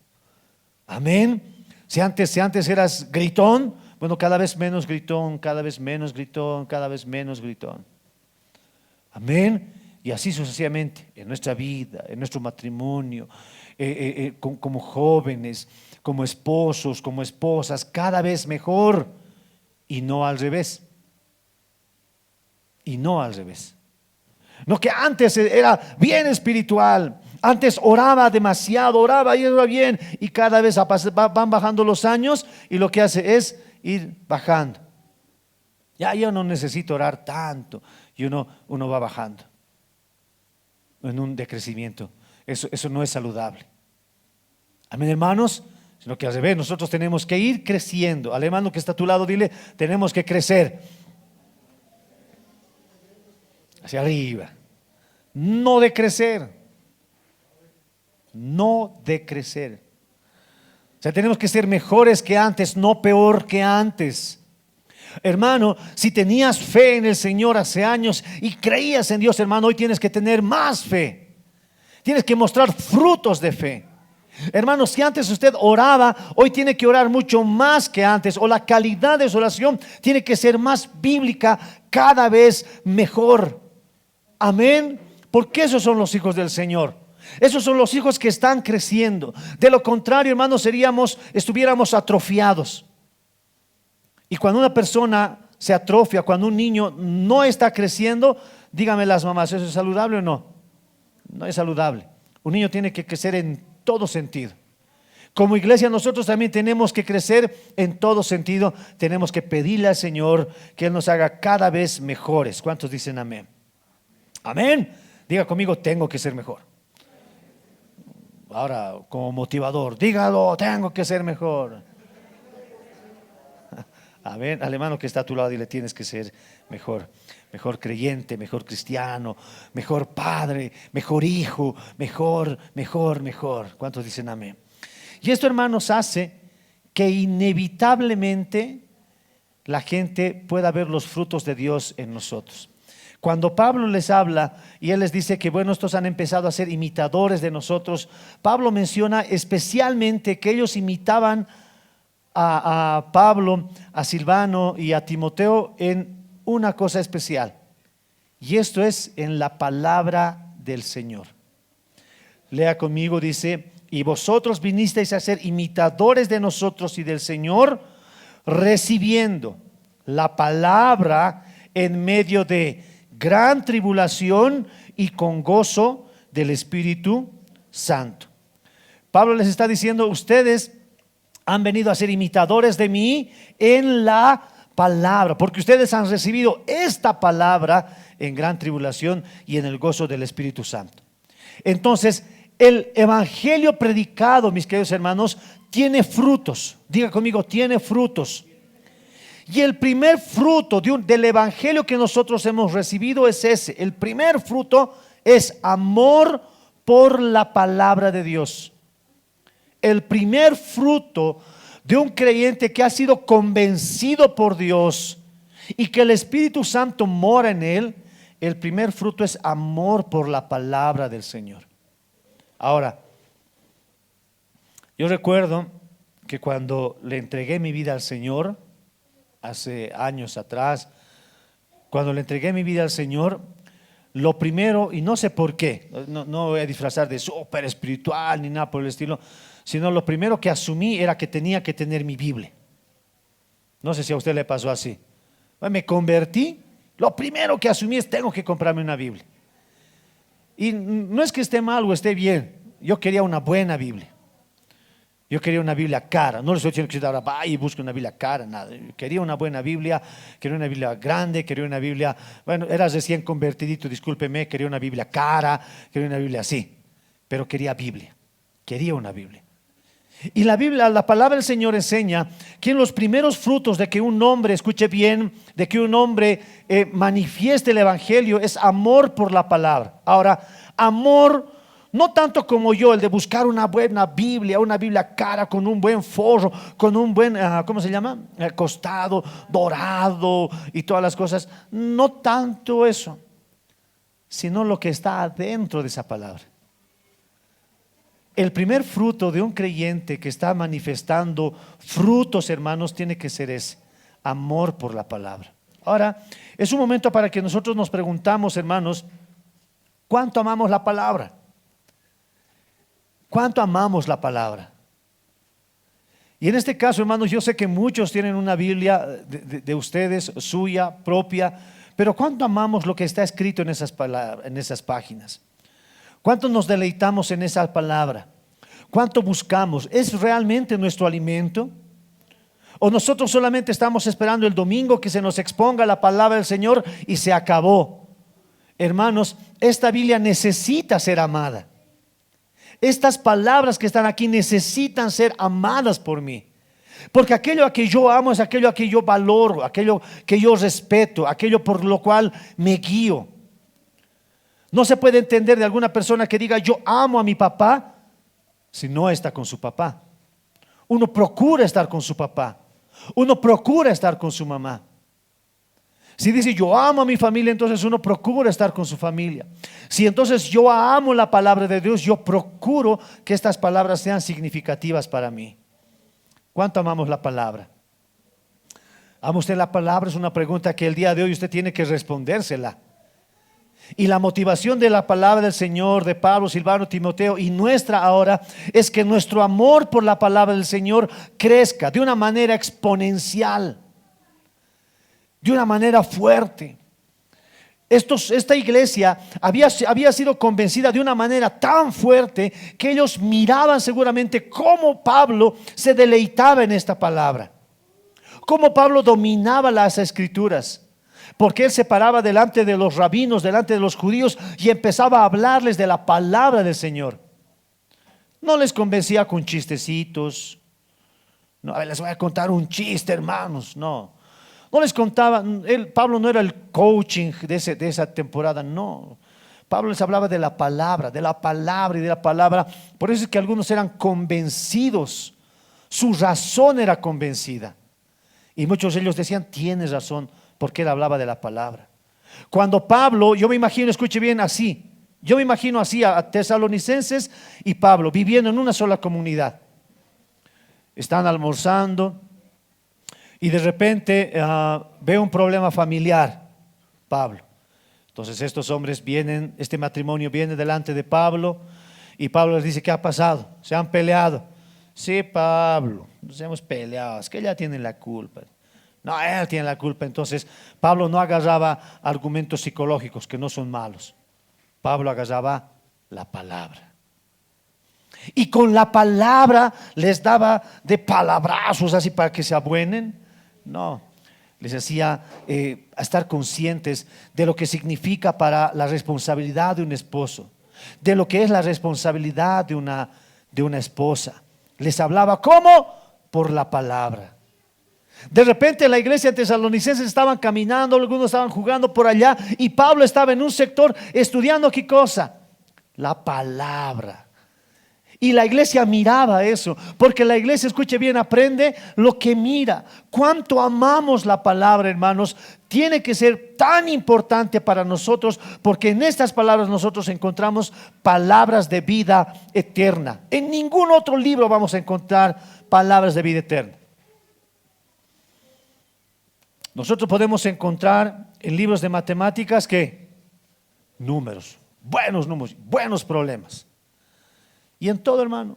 Amén. Si antes eras gritón, bueno, cada vez menos gritón, cada vez menos gritón, cada vez menos gritón. Amén. Y así sucesivamente en nuestra vida, en nuestro matrimonio, como jóvenes, como esposos, como esposas, cada vez mejor, y no al revés. Y no al revés. No, que antes era bien espiritual, antes oraba demasiado, oraba y iba bien, y cada vez van bajando los años y lo que hace es ir bajando. Ya yo no necesito orar tanto, y uno va bajando en un decrecimiento. Eso no es saludable. Amén, hermanos. Sino que al revés, nosotros tenemos que ir creciendo. Al hermano que está a tu lado, dile, tenemos que crecer hacia arriba. no de crecer. No de crecer. O sea, tenemos que ser mejores que antes, no peor que antes. Hermano, si tenías fe en el Señor hace años y creías en Dios, hermano, hoy tienes que tener más fe. Tienes que mostrar frutos de fe. Hermano, si antes usted oraba, hoy tiene que orar mucho más que antes, o la calidad de su oración tiene que ser más bíblica, cada vez mejor. Amén. Porque esos son los hijos del Señor. Esos son los hijos que están creciendo. De lo contrario, hermano, estuviéramos atrofiados. Y cuando una persona se atrofia, cuando un niño no está creciendo, díganme las mamás, ¿eso es saludable o no? No es saludable. Un niño tiene que crecer en todo sentido. Como iglesia nosotros también tenemos que crecer en todo sentido. Tenemos que pedirle al Señor que Él nos haga cada vez mejores. ¿Cuántos dicen amén? Amén. Diga conmigo, tengo que ser mejor. Ahora, como motivador, dígalo, tengo que ser mejor. Amén. Al hermano que está a tu lado, dile, tienes que ser mejor. Mejor creyente, mejor cristiano, mejor padre, mejor hijo, mejor. ¿Cuántos dicen amén? Y esto, hermanos, hace que inevitablemente la gente pueda ver los frutos de Dios en nosotros. Cuando Pablo les habla y él les dice que bueno, estos han empezado a ser imitadores de nosotros, Pablo menciona especialmente que ellos imitaban a Pablo, a Silvano y a Timoteo en una cosa especial, y esto es en la palabra del Señor. Lea conmigo, dice: y vosotros vinisteis a ser imitadores de nosotros y del Señor, recibiendo la palabra en medio de gran tribulación y con gozo del Espíritu Santo. Pablo les está diciendo, ustedes han venido a ser imitadores de mí en la palabra, porque ustedes han recibido esta palabra en gran tribulación y en el gozo del Espíritu Santo. Entonces, el evangelio predicado, mis queridos hermanos, tiene frutos. Diga conmigo, tiene frutos. Y el primer fruto del evangelio que nosotros hemos recibido es ese. El primer fruto es amor por la palabra de Dios. El primer fruto de un creyente que ha sido convencido por Dios y que el Espíritu Santo mora en él, el primer fruto es amor por la palabra del Señor. Ahora, yo recuerdo que cuando le entregué mi vida al Señor, hace años atrás, cuando le entregué mi vida al Señor, lo primero, y no sé por qué, no voy a disfrazar de súper espiritual ni nada por el estilo, sino lo primero que asumí era que tenía que tener mi Biblia. No sé si a usted le pasó así. Me convertí, lo primero que asumí es tengo que comprarme una Biblia. Y no es que esté mal o esté bien, yo quería una buena Biblia. Yo quería una Biblia cara, no les estoy diciendo que usted ahora vaya y busque una Biblia cara, nada. Yo quería una buena Biblia, quería una Biblia grande, quería una Biblia, bueno, era recién convertidito, discúlpeme, quería una Biblia cara, quería una Biblia así, pero quería Biblia, quería una Biblia. Y la Biblia, la palabra del Señor enseña que en los primeros frutos de que un hombre, escuche bien, de que un hombre manifieste el evangelio es amor por la palabra. Ahora, amor no tanto como yo, el de buscar una buena Biblia, una Biblia cara con un buen forro, con un buen, ¿cómo se llama? Costado, dorado y todas las cosas. No tanto eso, sino lo que está adentro de esa palabra. El primer fruto de un creyente que está manifestando frutos, hermanos, tiene que ser ese, amor por la palabra. Ahora, es un momento para que nosotros nos preguntamos, hermanos, ¿cuánto amamos la palabra? ¿Cuánto amamos la palabra? Y en este caso, hermanos, yo sé que muchos tienen una Biblia de ustedes, suya, propia, pero ¿cuánto amamos lo que está escrito en esas páginas? ¿Cuánto nos deleitamos en esa palabra? ¿Cuánto buscamos? ¿Es realmente nuestro alimento? ¿O nosotros solamente estamos esperando el domingo que se nos exponga la palabra del Señor y se acabó? Hermanos, esta Biblia necesita ser amada. Estas palabras que están aquí necesitan ser amadas por mí. Porque aquello a que yo amo es aquello a que yo valoro, aquello que yo respeto, aquello por lo cual me guío. No se puede entender de alguna persona que diga yo amo a mi papá si no está con su papá. Uno procura estar con su papá. Uno procura estar con su mamá. Si dice yo amo a mi familia, entonces uno procura estar con su familia. Si entonces yo amo la palabra de Dios, yo procuro que estas palabras sean significativas para mí. ¿Cuánto amamos la palabra? ¿Ama usted la palabra? Es una pregunta que el día de hoy usted tiene que respondérsela. Y la motivación de la palabra del Señor, de Pablo, Silvano, Timoteo y nuestra ahora, es que nuestro amor por la palabra del Señor crezca de una manera exponencial, de una manera fuerte. Esta iglesia había sido convencida de una manera tan fuerte que ellos miraban seguramente cómo Pablo se deleitaba en esta palabra, cómo Pablo dominaba las escrituras. Porque él se paraba delante de los rabinos, delante de los judíos y empezaba a hablarles de la palabra del Señor. No les convencía con chistecitos. No, les voy a contar un chiste, hermanos. No les contaba. Pablo no era el coaching de esa temporada. No, Pablo les hablaba de la palabra y de la palabra. Por eso es que algunos eran convencidos. Su razón era convencida. Y muchos de ellos decían, tienes razón, porque él hablaba de la palabra. Cuando Pablo, yo me imagino, escuche bien, así. Yo me imagino así a tesalonicenses y Pablo viviendo en una sola comunidad. Están almorzando y de repente ve un problema familiar, Pablo. Entonces estos hombres vienen, este matrimonio viene delante de Pablo y Pablo les dice, ¿qué ha pasado? ¿Se han peleado? Sí, Pablo, nos hemos peleado, es que ella tiene la culpa. No, él tiene la culpa. Entonces Pablo no agarraba argumentos psicológicos que no son malos. Pablo agarraba la palabra. Y con la palabra les daba de palabrazos así para que se abuenen. No, les hacía estar conscientes de lo que significa para la responsabilidad de un esposo, de lo que es la responsabilidad de una esposa. Les hablaba ¿cómo? Por la palabra. De repente la iglesia de tesalonicenses estaban caminando, algunos estaban jugando por allá y Pablo estaba en un sector estudiando ¿qué cosa? La palabra. Y la iglesia miraba eso, porque la iglesia, escuche bien, aprende lo que mira. Cuánto amamos la palabra, hermanos, tiene que ser tan importante para nosotros, porque en estas palabras nosotros encontramos palabras de vida eterna. En ningún otro libro vamos a encontrar palabras de vida eterna. Nosotros podemos encontrar en libros de matemáticas que números, buenos problemas. Y en todo, hermano.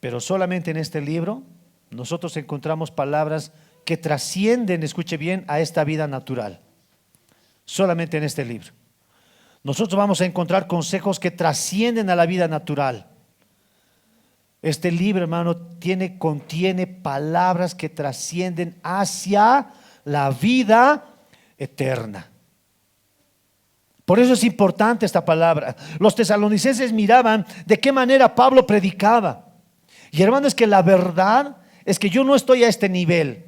Pero solamente en este libro nosotros encontramos palabras que trascienden, escuche bien, a esta vida natural. Solamente en este libro. Nosotros vamos a encontrar consejos que trascienden a la vida natural. Este libro, hermano, contiene palabras que trascienden hacia la vida eterna. Por eso es importante esta palabra. Los tesalonicenses miraban de qué manera Pablo predicaba. Y hermano, es que la verdad es que yo no estoy a este nivel.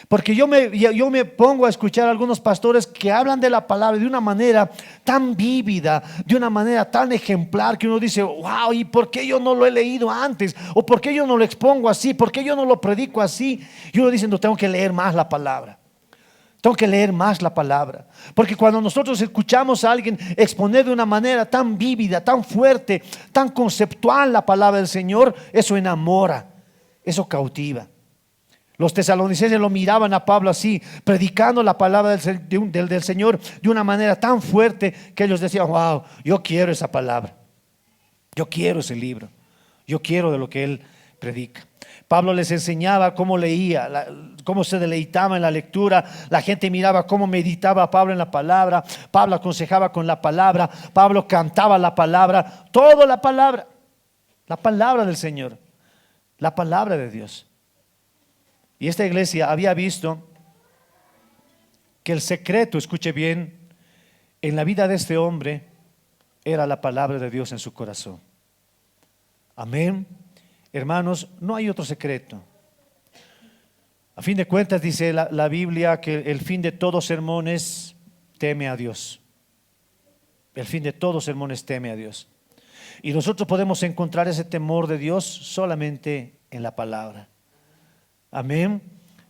Porque yo me pongo a escuchar a algunos pastores que hablan de la palabra de una manera tan vívida, de una manera tan ejemplar, que uno dice, wow, ¿y por qué yo no lo he leído antes? ¿O por qué yo no lo expongo así? ¿Por qué yo no lo predico así? Y uno dice, no, tengo que leer más la palabra. Tengo que leer más la palabra. Porque cuando nosotros escuchamos a alguien exponer de una manera tan vívida, tan fuerte, tan conceptual la palabra del Señor, eso enamora, eso cautiva. Los tesalonicenses lo miraban a Pablo así, predicando la palabra del Señor de una manera tan fuerte que ellos decían, wow, yo quiero esa palabra, yo quiero ese libro, yo quiero de lo que él predica. Pablo les enseñaba cómo leía, cómo se deleitaba en la lectura. La gente miraba cómo meditaba Pablo en la palabra. Pablo aconsejaba con la palabra. Pablo cantaba la palabra. Todo la palabra del Señor, la palabra de Dios. Y esta iglesia había visto que el secreto, escuche bien, en la vida de este hombre era la palabra de Dios en su corazón. Amén. Hermanos, no hay otro secreto. A fin de cuentas dice la Biblia que el fin de todo sermón es teme a Dios. El fin de todo sermón es teme a Dios. Y nosotros podemos encontrar ese temor de Dios solamente en la palabra. Amén.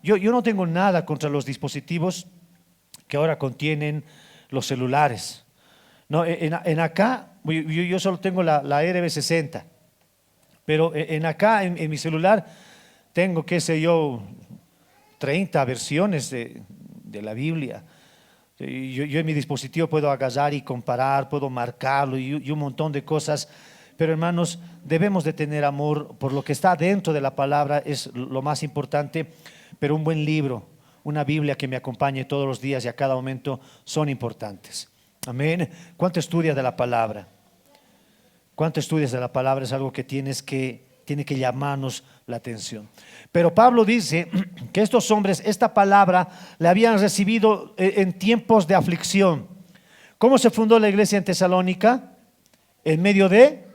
Yo no tengo nada contra los dispositivos que ahora contienen los celulares. No, en acá, yo solo tengo la RB60, pero en acá, en mi celular, tengo, qué sé yo, 30 versiones de la Biblia. Yo en mi dispositivo puedo agarrar y comparar, puedo marcarlo y un montón de cosas. Pero hermanos, debemos de tener amor por lo que está dentro de la palabra, es lo más importante. Pero un buen libro, una Biblia que me acompañe todos los días y a cada momento son importantes. Amén. ¿Cuánto estudias de la palabra? ¿Cuánto estudias de la palabra? Es algo que tiene que llamarnos la atención. Pero Pablo dice que estos hombres esta palabra la habían recibido en tiempos de aflicción. ¿Cómo se fundó la iglesia en Tesalónica? En medio de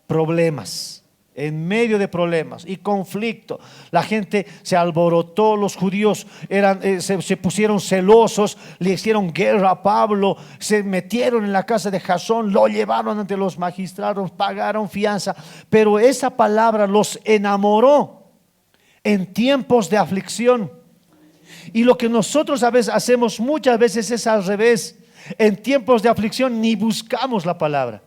problemas. En medio de problemas y conflicto. La gente se alborotó, los judíos se pusieron celosos, le hicieron guerra a Pablo, se metieron en la casa de Jasón, lo llevaron ante los magistrados, pagaron fianza. Pero esa palabra los enamoró en tiempos de aflicción. Y lo que nosotros a veces hacemos muchas veces es al revés. En tiempos de aflicción ni buscamos la palabra.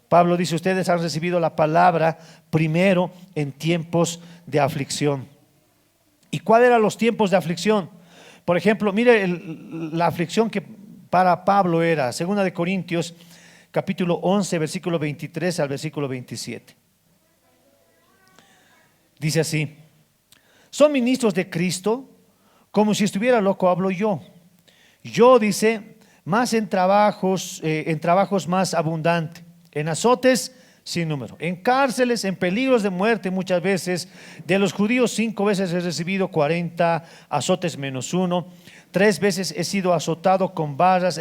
Pablo dice, ustedes han recibido la palabra primero en tiempos de aflicción. ¿Y cuáles eran los tiempos de aflicción? Por ejemplo, mire la aflicción que para Pablo era, 2 de Corintios, capítulo 11, versículo 23 al versículo 27. Dice así: son ministros de Cristo, como si estuviera loco hablo yo. Yo, dice, más en trabajos más abundante. En azotes sin número, en cárceles, en peligros de muerte muchas veces. De los judíos 5 veces he recibido 40 azotes menos 1. 3 veces he sido azotado con varas,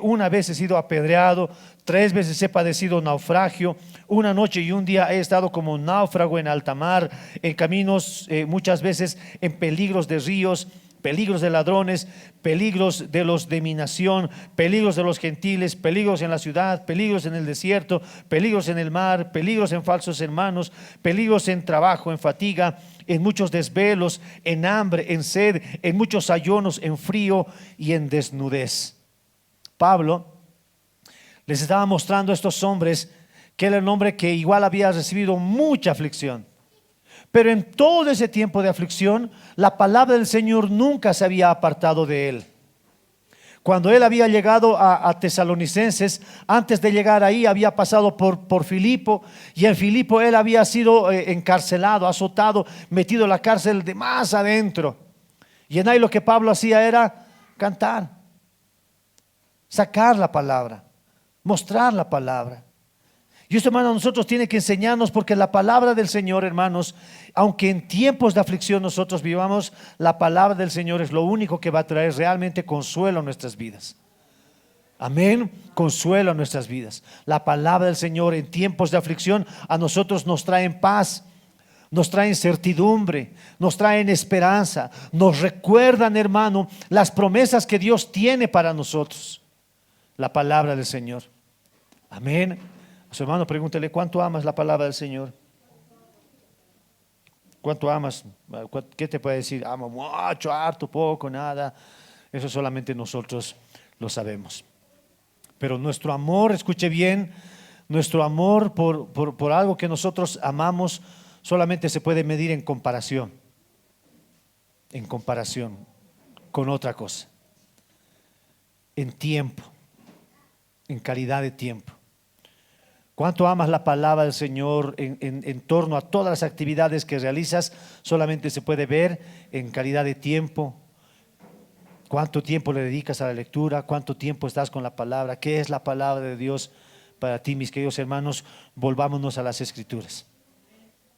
una vez he sido apedreado. 3 veces he padecido naufragio. Una noche y un día he estado como un náufrago en alta mar, en caminos, muchas veces en peligros de ríos, peligros de ladrones, peligros de los de mi nación, peligros de los gentiles, peligros en la ciudad, peligros en el desierto, peligros en el mar, peligros en falsos hermanos, peligros en trabajo, en fatiga, en muchos desvelos, en hambre, en sed, en muchos ayunos, en frío y en desnudez. Pablo les estaba mostrando a estos hombres que era un hombre que igual había recibido mucha aflicción. Pero en todo ese tiempo de aflicción, la palabra del Señor nunca se había apartado de él. Cuando él había llegado a Tesalonicenses, antes de llegar ahí había pasado por Filipo, y en Filipo él había sido encarcelado, azotado, metido en la cárcel de más adentro. Y en ahí lo que Pablo hacía era cantar, sacar la palabra, mostrar la palabra. Y esto, hermano, a nosotros tiene que enseñarnos, porque la palabra del Señor, hermanos, aunque en tiempos de aflicción nosotros vivamos, la palabra del Señor es lo único que va a traer realmente consuelo a nuestras vidas. Amén, consuelo a nuestras vidas. La palabra del Señor en tiempos de aflicción a nosotros nos traen paz, nos traen certidumbre, nos traen esperanza, nos recuerdan, hermano, las promesas que Dios tiene para nosotros. La palabra del Señor. Amén. A su hermano pregúntele, ¿cuánto amas la palabra del Señor? ¿Cuánto amas? ¿Qué te puede decir? Amo mucho, harto, poco, nada. Eso solamente nosotros lo sabemos. Pero nuestro amor, escuche bien, nuestro amor por algo que nosotros amamos solamente se puede medir en comparación con otra cosa. En tiempo, en calidad de tiempo. ¿Cuánto amas la palabra del Señor en torno a todas las actividades que realizas? Solamente se puede ver en calidad de tiempo. ¿Cuánto tiempo le dedicas a la lectura? ¿Cuánto tiempo estás con la palabra? ¿Qué es la palabra de Dios para ti, mis queridos hermanos? Volvámonos a las Escrituras.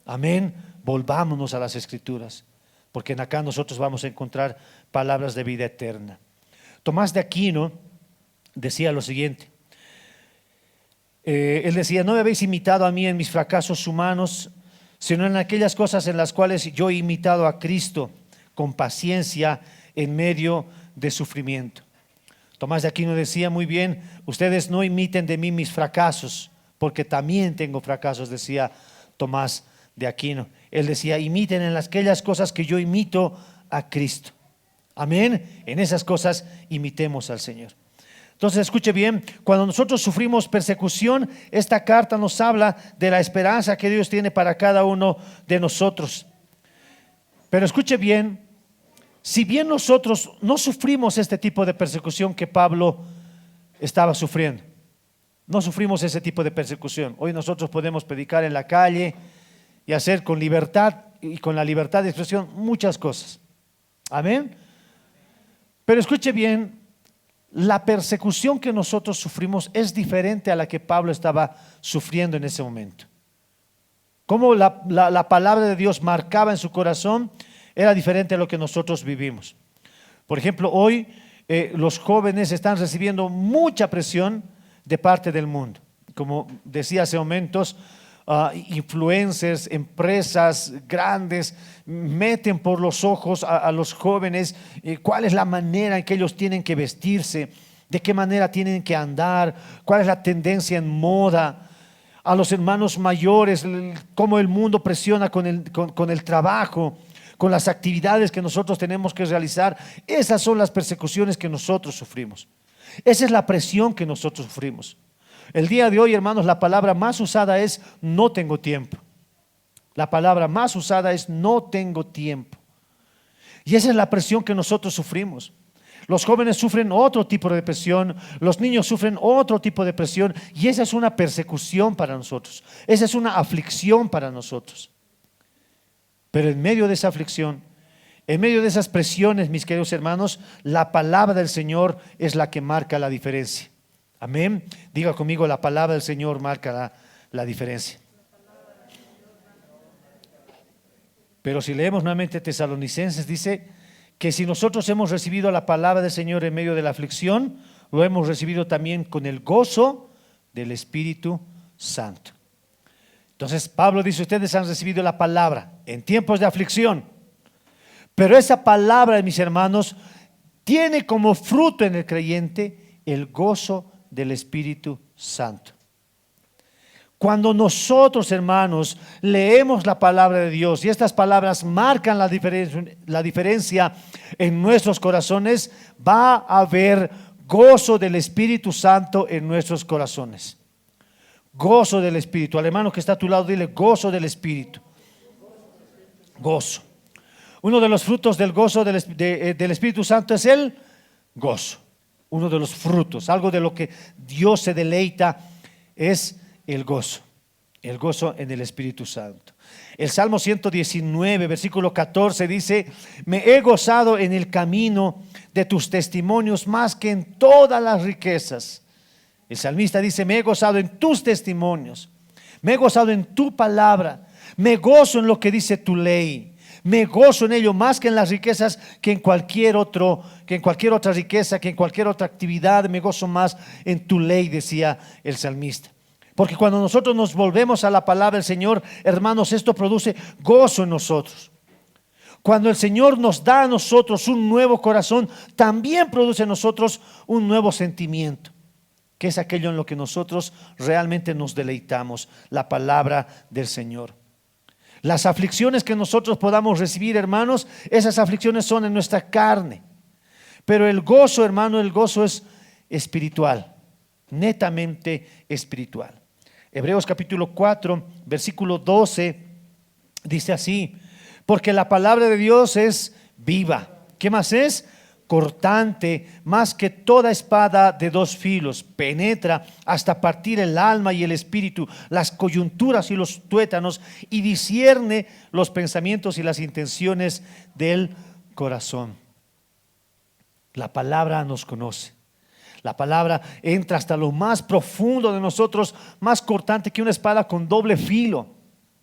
Amén. Volvámonos a las Escrituras, porque en acá nosotros vamos a encontrar palabras de vida eterna. Tomás de Aquino decía lo siguiente. Él decía: no me habéis imitado a mí en mis fracasos humanos, sino en aquellas cosas en las cuales yo he imitado a Cristo con paciencia en medio de sufrimiento. Tomás de Aquino decía muy bien: ustedes no imiten de mí mis fracasos, porque también tengo fracasos, decía Tomás de Aquino. Él decía: imiten en aquellas cosas que yo imito a Cristo. Amén. En esas cosas imitemos al Señor. Entonces, escuche bien, cuando nosotros sufrimos persecución, esta carta nos habla de la esperanza que Dios tiene para cada uno de nosotros. Pero escuche bien, si bien nosotros no sufrimos este tipo de persecución que Pablo estaba sufriendo, no sufrimos ese tipo de persecución. Hoy nosotros podemos predicar en la calle y hacer con libertad y con la libertad de expresión muchas cosas. Amén. Pero escuche bien, la persecución que nosotros sufrimos es diferente a la que Pablo estaba sufriendo en ese momento. Como la palabra de Dios marcaba en su corazón, era diferente a lo que nosotros vivimos. Por ejemplo, hoy los jóvenes están recibiendo mucha presión de parte del mundo. Como decía hace momentos, influencers, empresas grandes meten por los ojos a los jóvenes cuál es la manera en que ellos tienen que vestirse, de qué manera tienen que andar, cuál es la tendencia en moda. A los hermanos mayores, cómo el mundo presiona con el trabajo, con las actividades que nosotros tenemos que realizar. Esas son las persecuciones que nosotros sufrimos. Esa es la presión que nosotros sufrimos. El día de hoy, hermanos, la palabra más usada es no tengo tiempo. La palabra más usada es no tengo tiempo. Y esa es la presión que nosotros sufrimos. Los jóvenes sufren otro tipo de presión, los niños sufren otro tipo de presión, y esa es una persecución para nosotros. Esa es una aflicción para nosotros. Pero en medio de esa aflicción, en medio de esas presiones, mis queridos hermanos, la palabra del Señor es la que marca la diferencia. Amén. Diga conmigo: la palabra del Señor marca la diferencia. Pero si leemos nuevamente Tesalonicenses, dice que si nosotros hemos recibido la palabra del Señor en medio de la aflicción, lo hemos recibido también con el gozo del Espíritu Santo. Entonces Pablo dice: ustedes han recibido la palabra en tiempos de aflicción, pero esa palabra, mis hermanos, tiene como fruto en el creyente el gozo del Espíritu Santo. Cuando nosotros, hermanos, leemos la palabra de Dios y estas palabras marcan la diferencia en nuestros corazones, va a haber gozo del Espíritu Santo en nuestros corazones. Gozo del Espíritu. Al hermano que está a tu lado, dile: gozo del Espíritu. Gozo. Uno de los frutos del gozo del Espíritu Santo es el gozo. Uno de los frutos, algo de lo que Dios se deleita, es el gozo en el Espíritu Santo. El Salmo 119, versículo 14 dice: me he gozado en el camino de tus testimonios más que en todas las riquezas. El salmista dice: me he gozado en tus testimonios, me he gozado en tu palabra, me gozo en lo que dice tu ley. Me gozo en ello más que en las riquezas, que en cualquier otra riqueza, que en cualquier otra actividad. Me gozo más en tu ley, decía el salmista. Porque cuando nosotros nos volvemos a la palabra del Señor, hermanos, esto produce gozo en nosotros. Cuando el Señor nos da a nosotros un nuevo corazón, también produce en nosotros un nuevo sentimiento, que es aquello en lo que nosotros realmente nos deleitamos, la palabra del Señor. Las aflicciones que nosotros podamos recibir, hermanos, esas aflicciones son en nuestra carne. Pero el gozo, hermano, el gozo es espiritual, netamente espiritual. Hebreos capítulo 4, versículo 12, dice así: porque la palabra de Dios es viva. ¿Qué más es? Cortante, más que toda espada de dos filos, penetra hasta partir el alma y el espíritu, las coyunturas y los tuétanos, y discierne los pensamientos y las intenciones del corazón. La palabra nos conoce. La palabra entra hasta lo más profundo de nosotros, más cortante que una espada con doble filo.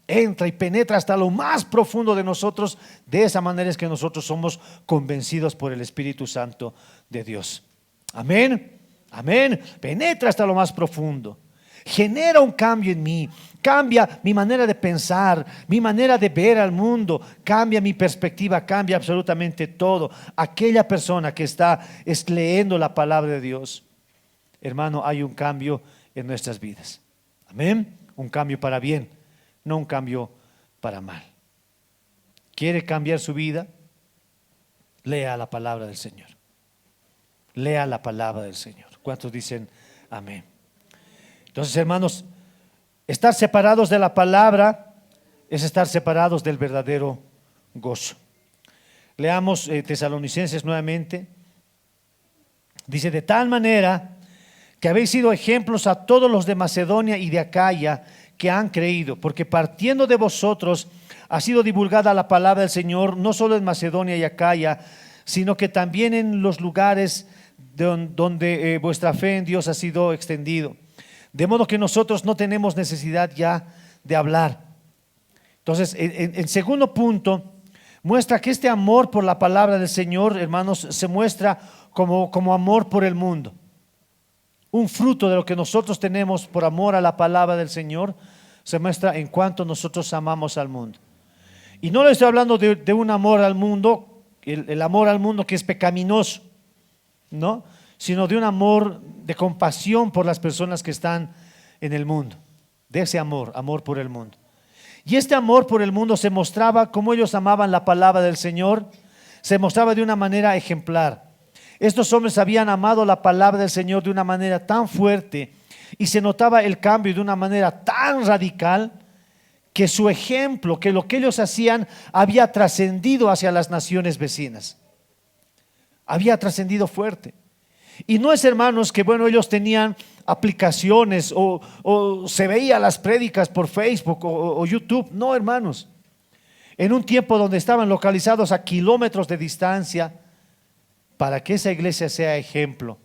Entra y penetra hasta lo más profundo de nosotros. De esa manera es que nosotros somos convencidos por el Espíritu Santo de Dios. Amén, amén. Penetra hasta lo más profundo. Genera un cambio en mí. Cambia mi manera de pensar, mi manera de ver al mundo, cambia mi perspectiva, cambia absolutamente todo. Aquella persona que está leyendo la palabra de Dios, hermano, hay un cambio en nuestras vidas. Amén. Un cambio para bien, no un cambio para mal. ¿Quiere cambiar su vida? Lea la palabra del Señor. Lea la palabra del Señor. ¿Cuántos dicen amén? Entonces, hermanos, estar separados de la palabra es estar separados del verdadero gozo. Leamos Tesalonicenses nuevamente. Dice: de tal manera que habéis sido ejemplos a todos los de Macedonia y de Acaya que han creído, porque partiendo de vosotros ha sido divulgada la palabra del Señor, no solo en Macedonia y Acaya, sino que también en los lugares donde vuestra fe en Dios ha sido extendido. De modo que nosotros no tenemos necesidad ya de hablar. Entonces, en segundo punto, muestra que este amor por la palabra del Señor, hermanos, se muestra como amor por el mundo. Un fruto de lo que nosotros tenemos por amor a la palabra del Señor se muestra en cuanto nosotros amamos al mundo. Y no le estoy hablando de un amor al mundo, el amor al mundo que es pecaminoso, ¿no? Sino de un amor de compasión por las personas que están en el mundo. De ese amor por el mundo. Y este amor por el mundo se mostraba como ellos amaban la palabra del Señor, se mostraba de una manera ejemplar. Estos hombres habían amado la palabra del Señor de una manera tan fuerte y se notaba el cambio de una manera tan radical que su ejemplo, que lo que ellos hacían había trascendido hacia las naciones vecinas. Había trascendido fuerte. Y no es, hermanos, que bueno, ellos tenían aplicaciones o se veían las prédicas por Facebook o YouTube. No, hermanos. En un tiempo donde estaban localizados a kilómetros de distancia, para que esa iglesia sea ejemplo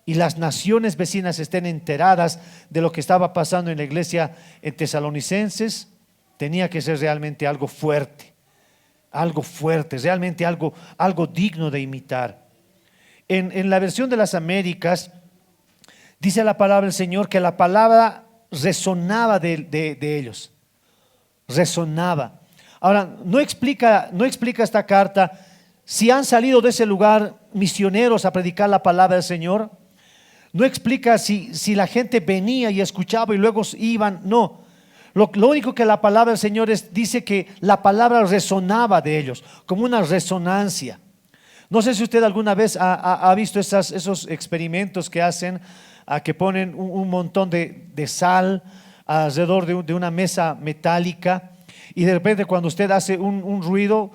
y las naciones vecinas estén enteradas de lo que estaba pasando en la iglesia en Tesalonicenses, tenía que ser realmente algo fuerte, realmente algo digno de imitar. En la versión de las Américas dice la palabra del Señor que la palabra resonaba de ellos, resonaba. Ahora, no explica esta carta si han salido de ese lugar misioneros a predicar la palabra del Señor. No explica si la gente venía y escuchaba y luego iban. No, lo único que la palabra del Señor dice que la palabra resonaba de ellos, como una resonancia. No sé si usted alguna vez ha visto esos experimentos que hacen, que ponen un montón de sal alrededor de una mesa metálica y de repente cuando usted hace un ruido,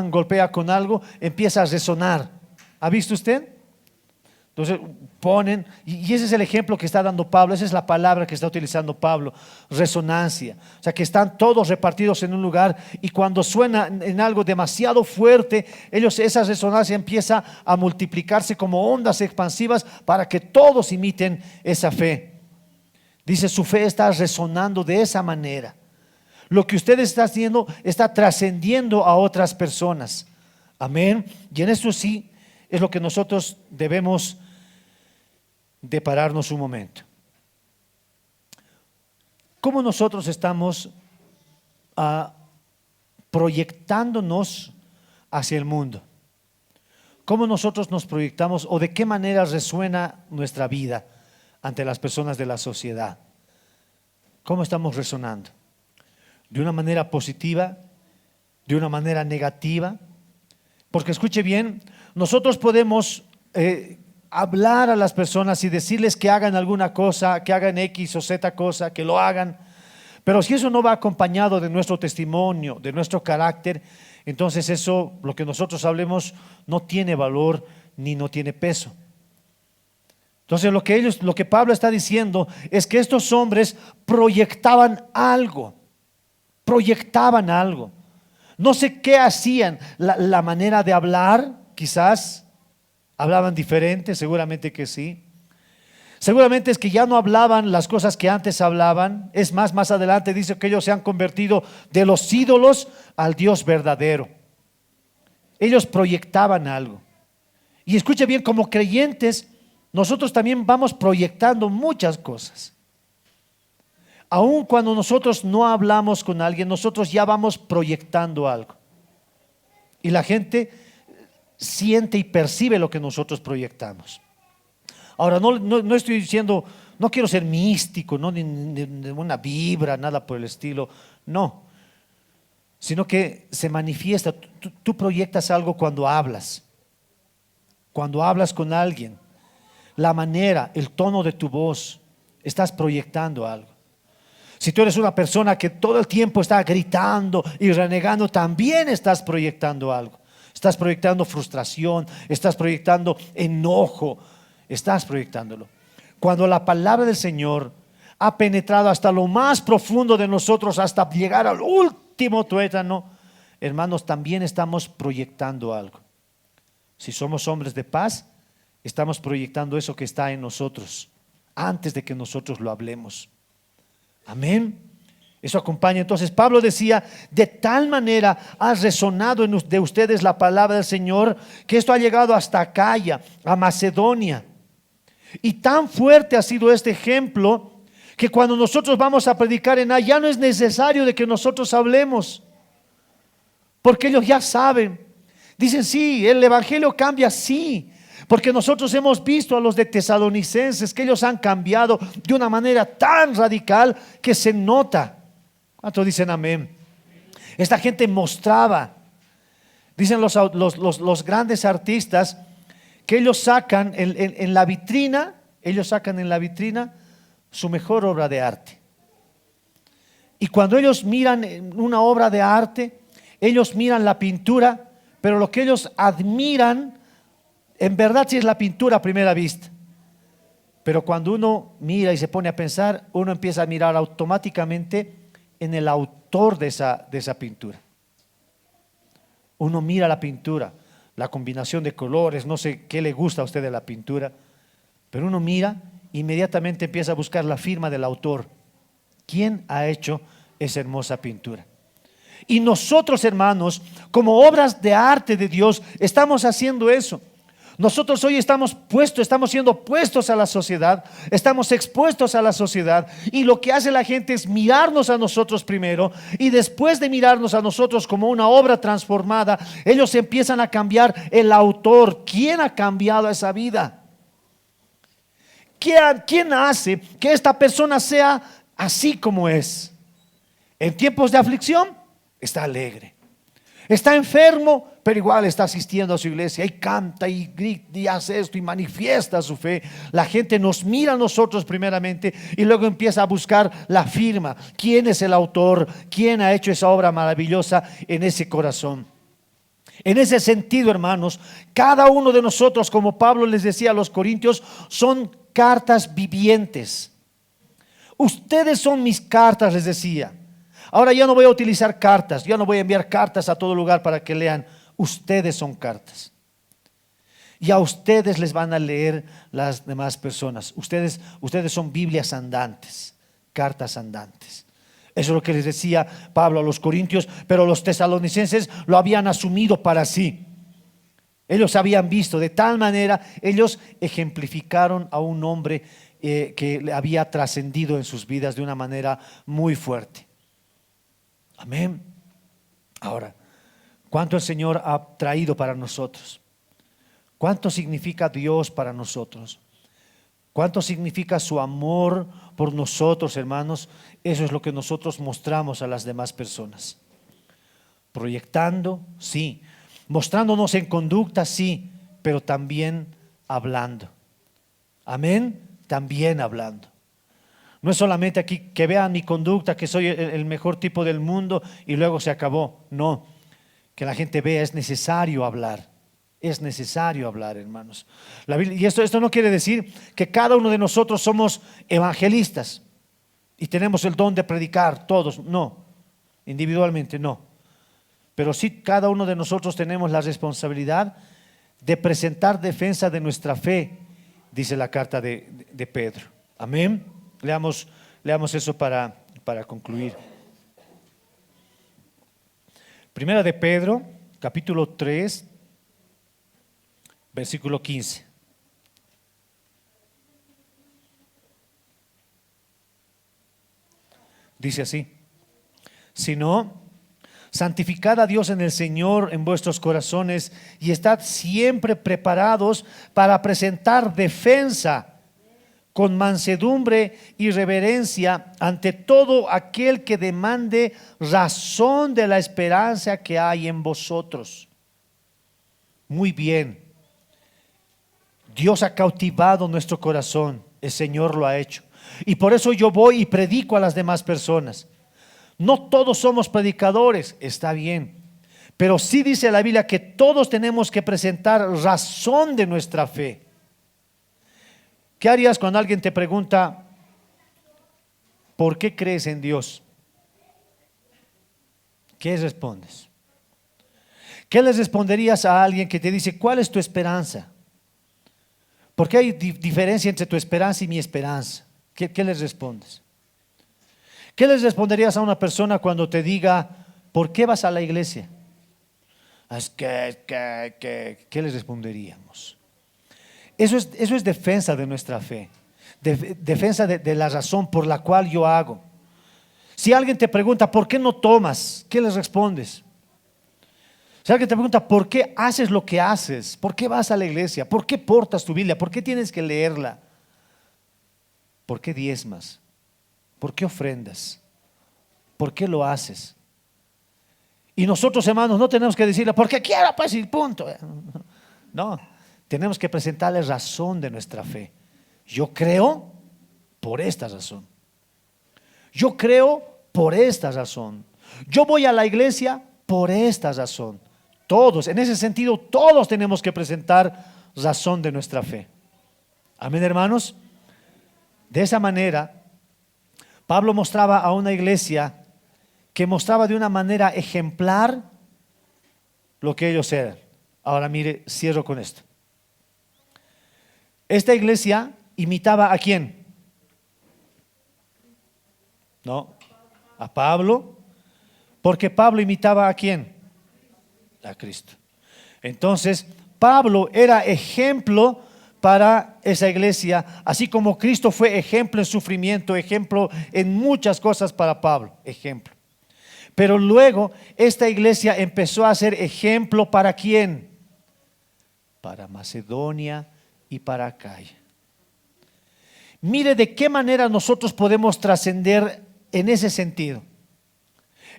golpea con algo, empieza a resonar. ¿Ha visto usted? Entonces ponen, y ese es el ejemplo que está dando Pablo, esa es la palabra que está utilizando Pablo, resonancia. O sea, que están todos repartidos en un lugar y cuando suena en algo demasiado fuerte, esa resonancia empieza a multiplicarse como ondas expansivas para que todos imiten esa fe. Dice, su fe está resonando de esa manera. Lo que usted está haciendo está trascendiendo a otras personas. Amén. Y en eso sí es lo que nosotros debemos de pararnos un momento. ¿Cómo nosotros estamos proyectándonos hacia el mundo? ¿Cómo nosotros nos proyectamos o de qué manera resuena nuestra vida ante las personas de la sociedad? ¿Cómo estamos resonando? ¿De una manera positiva? ¿De una manera negativa? Porque escuche bien, nosotros podemos hablar a las personas y decirles que hagan alguna cosa, que hagan X o Z cosa, que lo hagan. Pero si eso no va acompañado de nuestro testimonio, de nuestro carácter, entonces eso, lo que nosotros hablemos, no tiene valor ni no tiene peso. Entonces lo que Pablo está diciendo es que estos hombres proyectaban algo. No sé qué hacían, la manera de hablar, quizás hablaban diferente, seguramente que sí. Seguramente es que ya no hablaban las cosas que antes hablaban. Es más adelante dice que ellos se han convertido de los ídolos al Dios verdadero. Ellos proyectaban algo. Y escuche bien, como creyentes, nosotros también vamos proyectando muchas cosas. Aun cuando nosotros no hablamos con alguien, nosotros ya vamos proyectando algo. Y la gente siente y percibe lo que nosotros proyectamos. Ahora, no estoy diciendo, no quiero ser místico, no, ni una vibra, nada por el estilo. No, sino que se manifiesta. Tú proyectas algo cuando hablas. Cuando hablas con alguien, la manera, el tono de tu voz, estás proyectando algo. Si tú eres una persona que todo el tiempo está gritando y renegando, también estás proyectando algo. Estás proyectando frustración, estás proyectando enojo, estás proyectándolo. Cuando la palabra del Señor ha penetrado hasta lo más profundo de nosotros, hasta llegar al último tuétano, hermanos, también estamos proyectando algo. Si somos hombres de paz, estamos proyectando eso que está en nosotros, antes de que nosotros lo hablemos. Amén. Eso acompaña. Entonces Pablo decía, de tal manera ha resonado de ustedes la palabra del Señor, que esto ha llegado hasta Acaya, a Macedonia. Y tan fuerte ha sido este ejemplo, que cuando nosotros vamos a predicar en allá, no es necesario de que nosotros hablemos, porque ellos ya saben. Dicen, sí, el evangelio cambia, sí, porque nosotros hemos visto a los de Tesalonicenses que ellos han cambiado de una manera tan radical que se nota. ¿Cuántos dicen amén? Esta gente mostraba, dicen los grandes artistas, que ellos sacan en la vitrina, su mejor obra de arte. Y cuando ellos miran una obra de arte, ellos miran la pintura, pero lo que ellos admiran, en verdad sí es la pintura a primera vista. Pero cuando uno mira y se pone a pensar, uno empieza a mirar automáticamente en el autor de esa pintura. Uno mira la pintura, la combinación de colores, no sé qué le gusta a usted de la pintura, pero uno mira, inmediatamente empieza a buscar la firma del autor. ¿Quién ha hecho esa hermosa pintura? Y nosotros, hermanos, como obras de arte de Dios, estamos haciendo eso. Nosotros hoy estamos siendo puestos a la sociedad, estamos expuestos a la sociedad, y lo que hace la gente es mirarnos a nosotros primero, y después de mirarnos a nosotros como una obra transformada, ellos empiezan a cambiar el autor. ¿Quién ha cambiado esa vida? ¿Quién hace que esta persona sea así como es? En tiempos de aflicción está alegre, está enfermo, pero igual está asistiendo a su iglesia y canta y grita y hace esto y manifiesta su fe. La gente nos mira a nosotros primeramente y luego empieza a buscar la firma. ¿Quién es el autor? ¿Quién ha hecho esa obra maravillosa en ese corazón? En ese sentido, hermanos, cada uno de nosotros, como Pablo les decía a los corintios, son cartas vivientes. Ustedes son mis cartas, les decía. Ahora ya no voy a utilizar cartas, ya no voy a enviar cartas a todo lugar para que lean. Ustedes son cartas. Y a ustedes les van a leer las demás personas. Ustedes son Biblias andantes, cartas andantes. Eso es lo que les decía Pablo a los corintios, pero los tesalonicenses lo habían asumido para sí. Ellos habían visto, de tal manera, ellos ejemplificaron a un hombre que había trascendido en sus vidas de una manera muy fuerte. Amén. Ahora, ¿cuánto el Señor ha traído para nosotros? ¿Cuánto significa Dios para nosotros? ¿Cuánto significa su amor por nosotros, hermanos? Eso es lo que nosotros mostramos a las demás personas. Proyectando, sí. Mostrándonos en conducta, sí. Pero también hablando. Amén. También hablando. No es solamente aquí que vean mi conducta, que soy el mejor tipo del mundo y luego se acabó. No, que la gente vea, es necesario hablar. Es necesario hablar, hermanos. Y esto no quiere decir que cada uno de nosotros somos evangelistas y tenemos el don de predicar todos. No, individualmente no. Pero sí cada uno de nosotros tenemos la responsabilidad de presentar defensa de nuestra fe, dice la carta de Pedro. Amén. Leamos eso para concluir. Primera de Pedro, capítulo 3, versículo 15. Dice así: sino santificad a Dios en el Señor en vuestros corazones y estad siempre preparados para presentar defensa con mansedumbre y reverencia ante todo aquel que demande razón de la esperanza que hay en vosotros. Muy bien. Dios ha cautivado nuestro corazón, el Señor lo ha hecho. Y por eso yo voy y predico a las demás personas. No todos somos predicadores, está bien. Pero sí dice la Biblia que todos tenemos que presentar razón de nuestra fe. ¿Qué harías cuando alguien te pregunta, ¿por qué crees en Dios? ¿Qué respondes? ¿Qué les responderías a alguien que te dice, ¿cuál es tu esperanza? ¿Por qué hay diferencia entre tu esperanza y mi esperanza? ¿Qué les respondes? ¿Qué les responderías a una persona cuando te diga, ¿por qué vas a la iglesia? ¿Qué les responderíamos? Eso es defensa de nuestra fe, defensa de la razón por la cual yo hago. Si alguien te pregunta, ¿por qué no tomas? ¿Qué les respondes? Si alguien te pregunta, ¿por qué haces lo que haces? ¿Por qué vas a la iglesia? ¿Por qué portas tu Biblia? ¿Por qué tienes que leerla? ¿Por qué diezmas? ¿Por qué ofrendas? ¿Por qué lo haces? Y nosotros, hermanos, no tenemos que decirle, porque quiero, pues, y punto. No, tenemos que presentarle razón de nuestra fe. Yo creo por esta razón. Yo creo por esta razón. Yo voy a la iglesia por esta razón. Todos, en ese sentido, todos tenemos que presentar razón de nuestra fe. Amén, hermanos. De esa manera, Pablo mostraba a una iglesia que mostraba de una manera ejemplar lo que ellos eran. Ahora mire, cierro con esto. Esta iglesia imitaba ¿a quién? No, a Pablo, porque Pablo imitaba ¿a quién? A Cristo. Entonces, Pablo era ejemplo para esa iglesia, así como Cristo fue ejemplo en sufrimiento, ejemplo en muchas cosas para Pablo, ejemplo. Pero luego esta iglesia empezó a ser ejemplo ¿para quién? Para Macedonia y para Acaya. Mire de qué manera nosotros podemos trascender en ese sentido.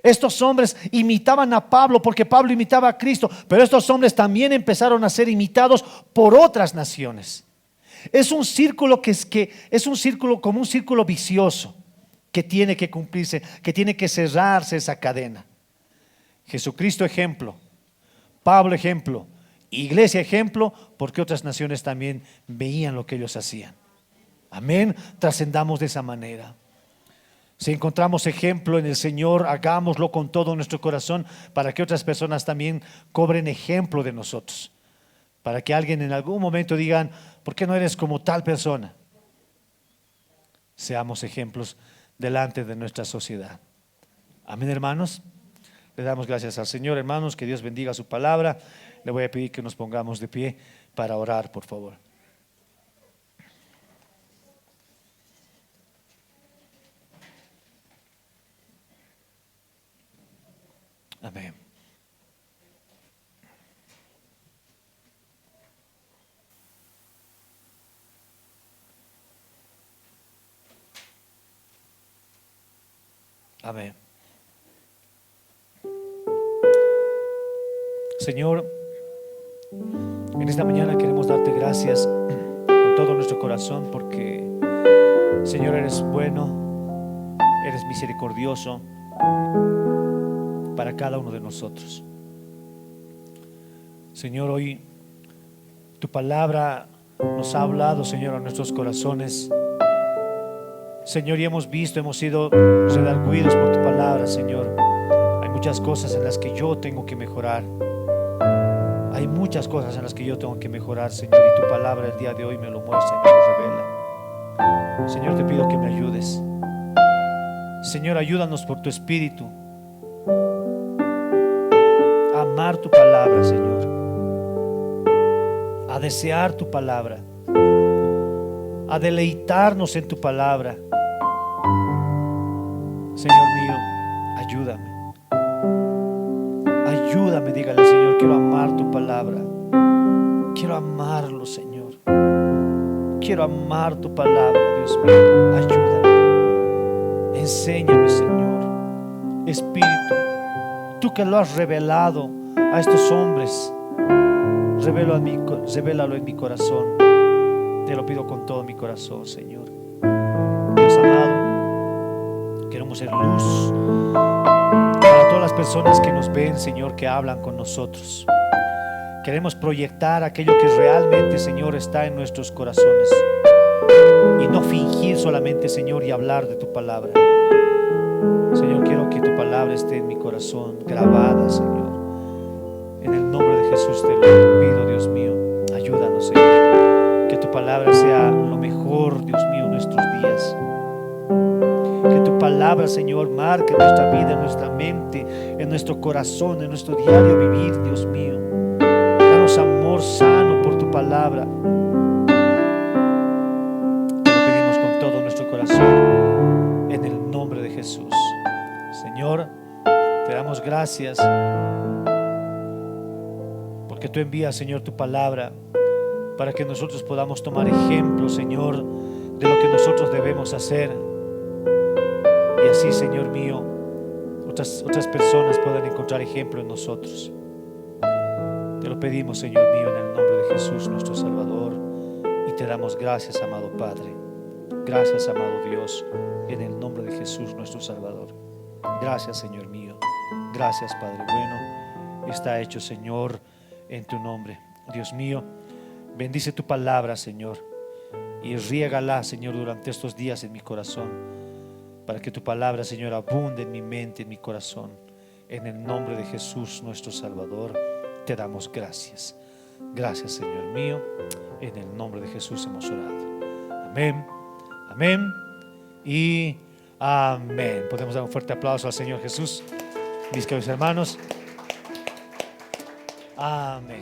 Estos hombres imitaban a Pablo porque Pablo imitaba a Cristo, pero estos hombres también empezaron a ser imitados por otras naciones. Es un círculo es un círculo como un círculo vicioso que tiene que cumplirse, que tiene que cerrarse esa cadena. Jesucristo ejemplo, Pablo ejemplo, iglesia ejemplo, porque otras naciones también veían lo que ellos hacían. Amén, trascendamos de esa manera. Si encontramos ejemplo en el Señor, hagámoslo con todo nuestro corazón para que otras personas también cobren ejemplo de nosotros. Para que alguien en algún momento digan, ¿por qué no eres como tal persona? Seamos ejemplos delante de nuestra sociedad. Amén, hermanos. Le damos gracias al Señor, hermanos, que Dios bendiga su palabra. Le voy a pedir que nos pongamos de pie para orar, por favor. Amén. Amén. Señor, en esta mañana queremos darte gracias con todo nuestro corazón porque, Señor, eres bueno, eres misericordioso para cada uno de nosotros. Señor, hoy tu palabra nos ha hablado, Señor, a nuestros corazones. Señor, y hemos visto, hemos sido redarguidos por tu palabra, Señor. Hay muchas cosas en las que yo tengo que mejorar. Hay muchas cosas en las que yo tengo que mejorar, Señor, y tu palabra el día de hoy me lo muestra y me lo revela. Señor, te pido que me ayudes. Señor, ayúdanos por tu Espíritu a amar tu palabra, Señor, a desear tu palabra, a deleitarnos en tu palabra. Señor mío, ayúdame. Ayúdame, dígale al Señor, quiero amar tu palabra. Quiero amarlo, Señor. Quiero amar tu palabra, Dios mío. Ayúdame. Enséñame, Señor. Espíritu, tú que lo has revelado a estos hombres, revélalo en mi corazón. Te lo pido con todo mi corazón, Señor. Dios amado, queremos ser luz para todas las personas que nos ven, Señor, que hablan con nosotros. Queremos proyectar aquello que realmente, Señor, está en nuestros corazones y no fingir solamente, Señor, y hablar de tu palabra. Señor, quiero que tu palabra esté en mi corazón, grabada, Señor. En el nombre de Jesús te lo pido, Dios mío. Ayúdanos, Señor. Que tu palabra sea lo mejor, Dios mío, en nuestros días. Que tu palabra, Señor, marque nuestra vida, en nuestra mente, en nuestro corazón, en nuestro diario vivir, Dios mío. Danos amor sano por tu palabra. Te lo pedimos con todo nuestro corazón, en el nombre de Jesús. Señor, te damos gracias porque tú envías, Señor, tu palabra para que nosotros podamos tomar ejemplo, Señor, de lo que nosotros debemos hacer. Y así, Señor mío, otras personas puedan encontrar ejemplo en nosotros. Te lo pedimos, Señor mío, en el nombre de Jesús, nuestro Salvador, y te damos gracias, amado Padre. Gracias, amado Dios, en el nombre de Jesús, nuestro Salvador. Gracias, Señor mío. Gracias, Padre bueno. Está hecho, Señor, en tu nombre. Dios mío, bendice tu palabra, Señor, y riégala, Señor, durante estos días en mi corazón, para que tu palabra, Señor, abunde en mi mente, en mi corazón. En el nombre de Jesús, nuestro Salvador, te damos gracias. Gracias, Señor mío. En el nombre de Jesús hemos orado. Amén, amén y amén. Podemos dar un fuerte aplauso al Señor Jesús, mis queridos hermanos. Amén.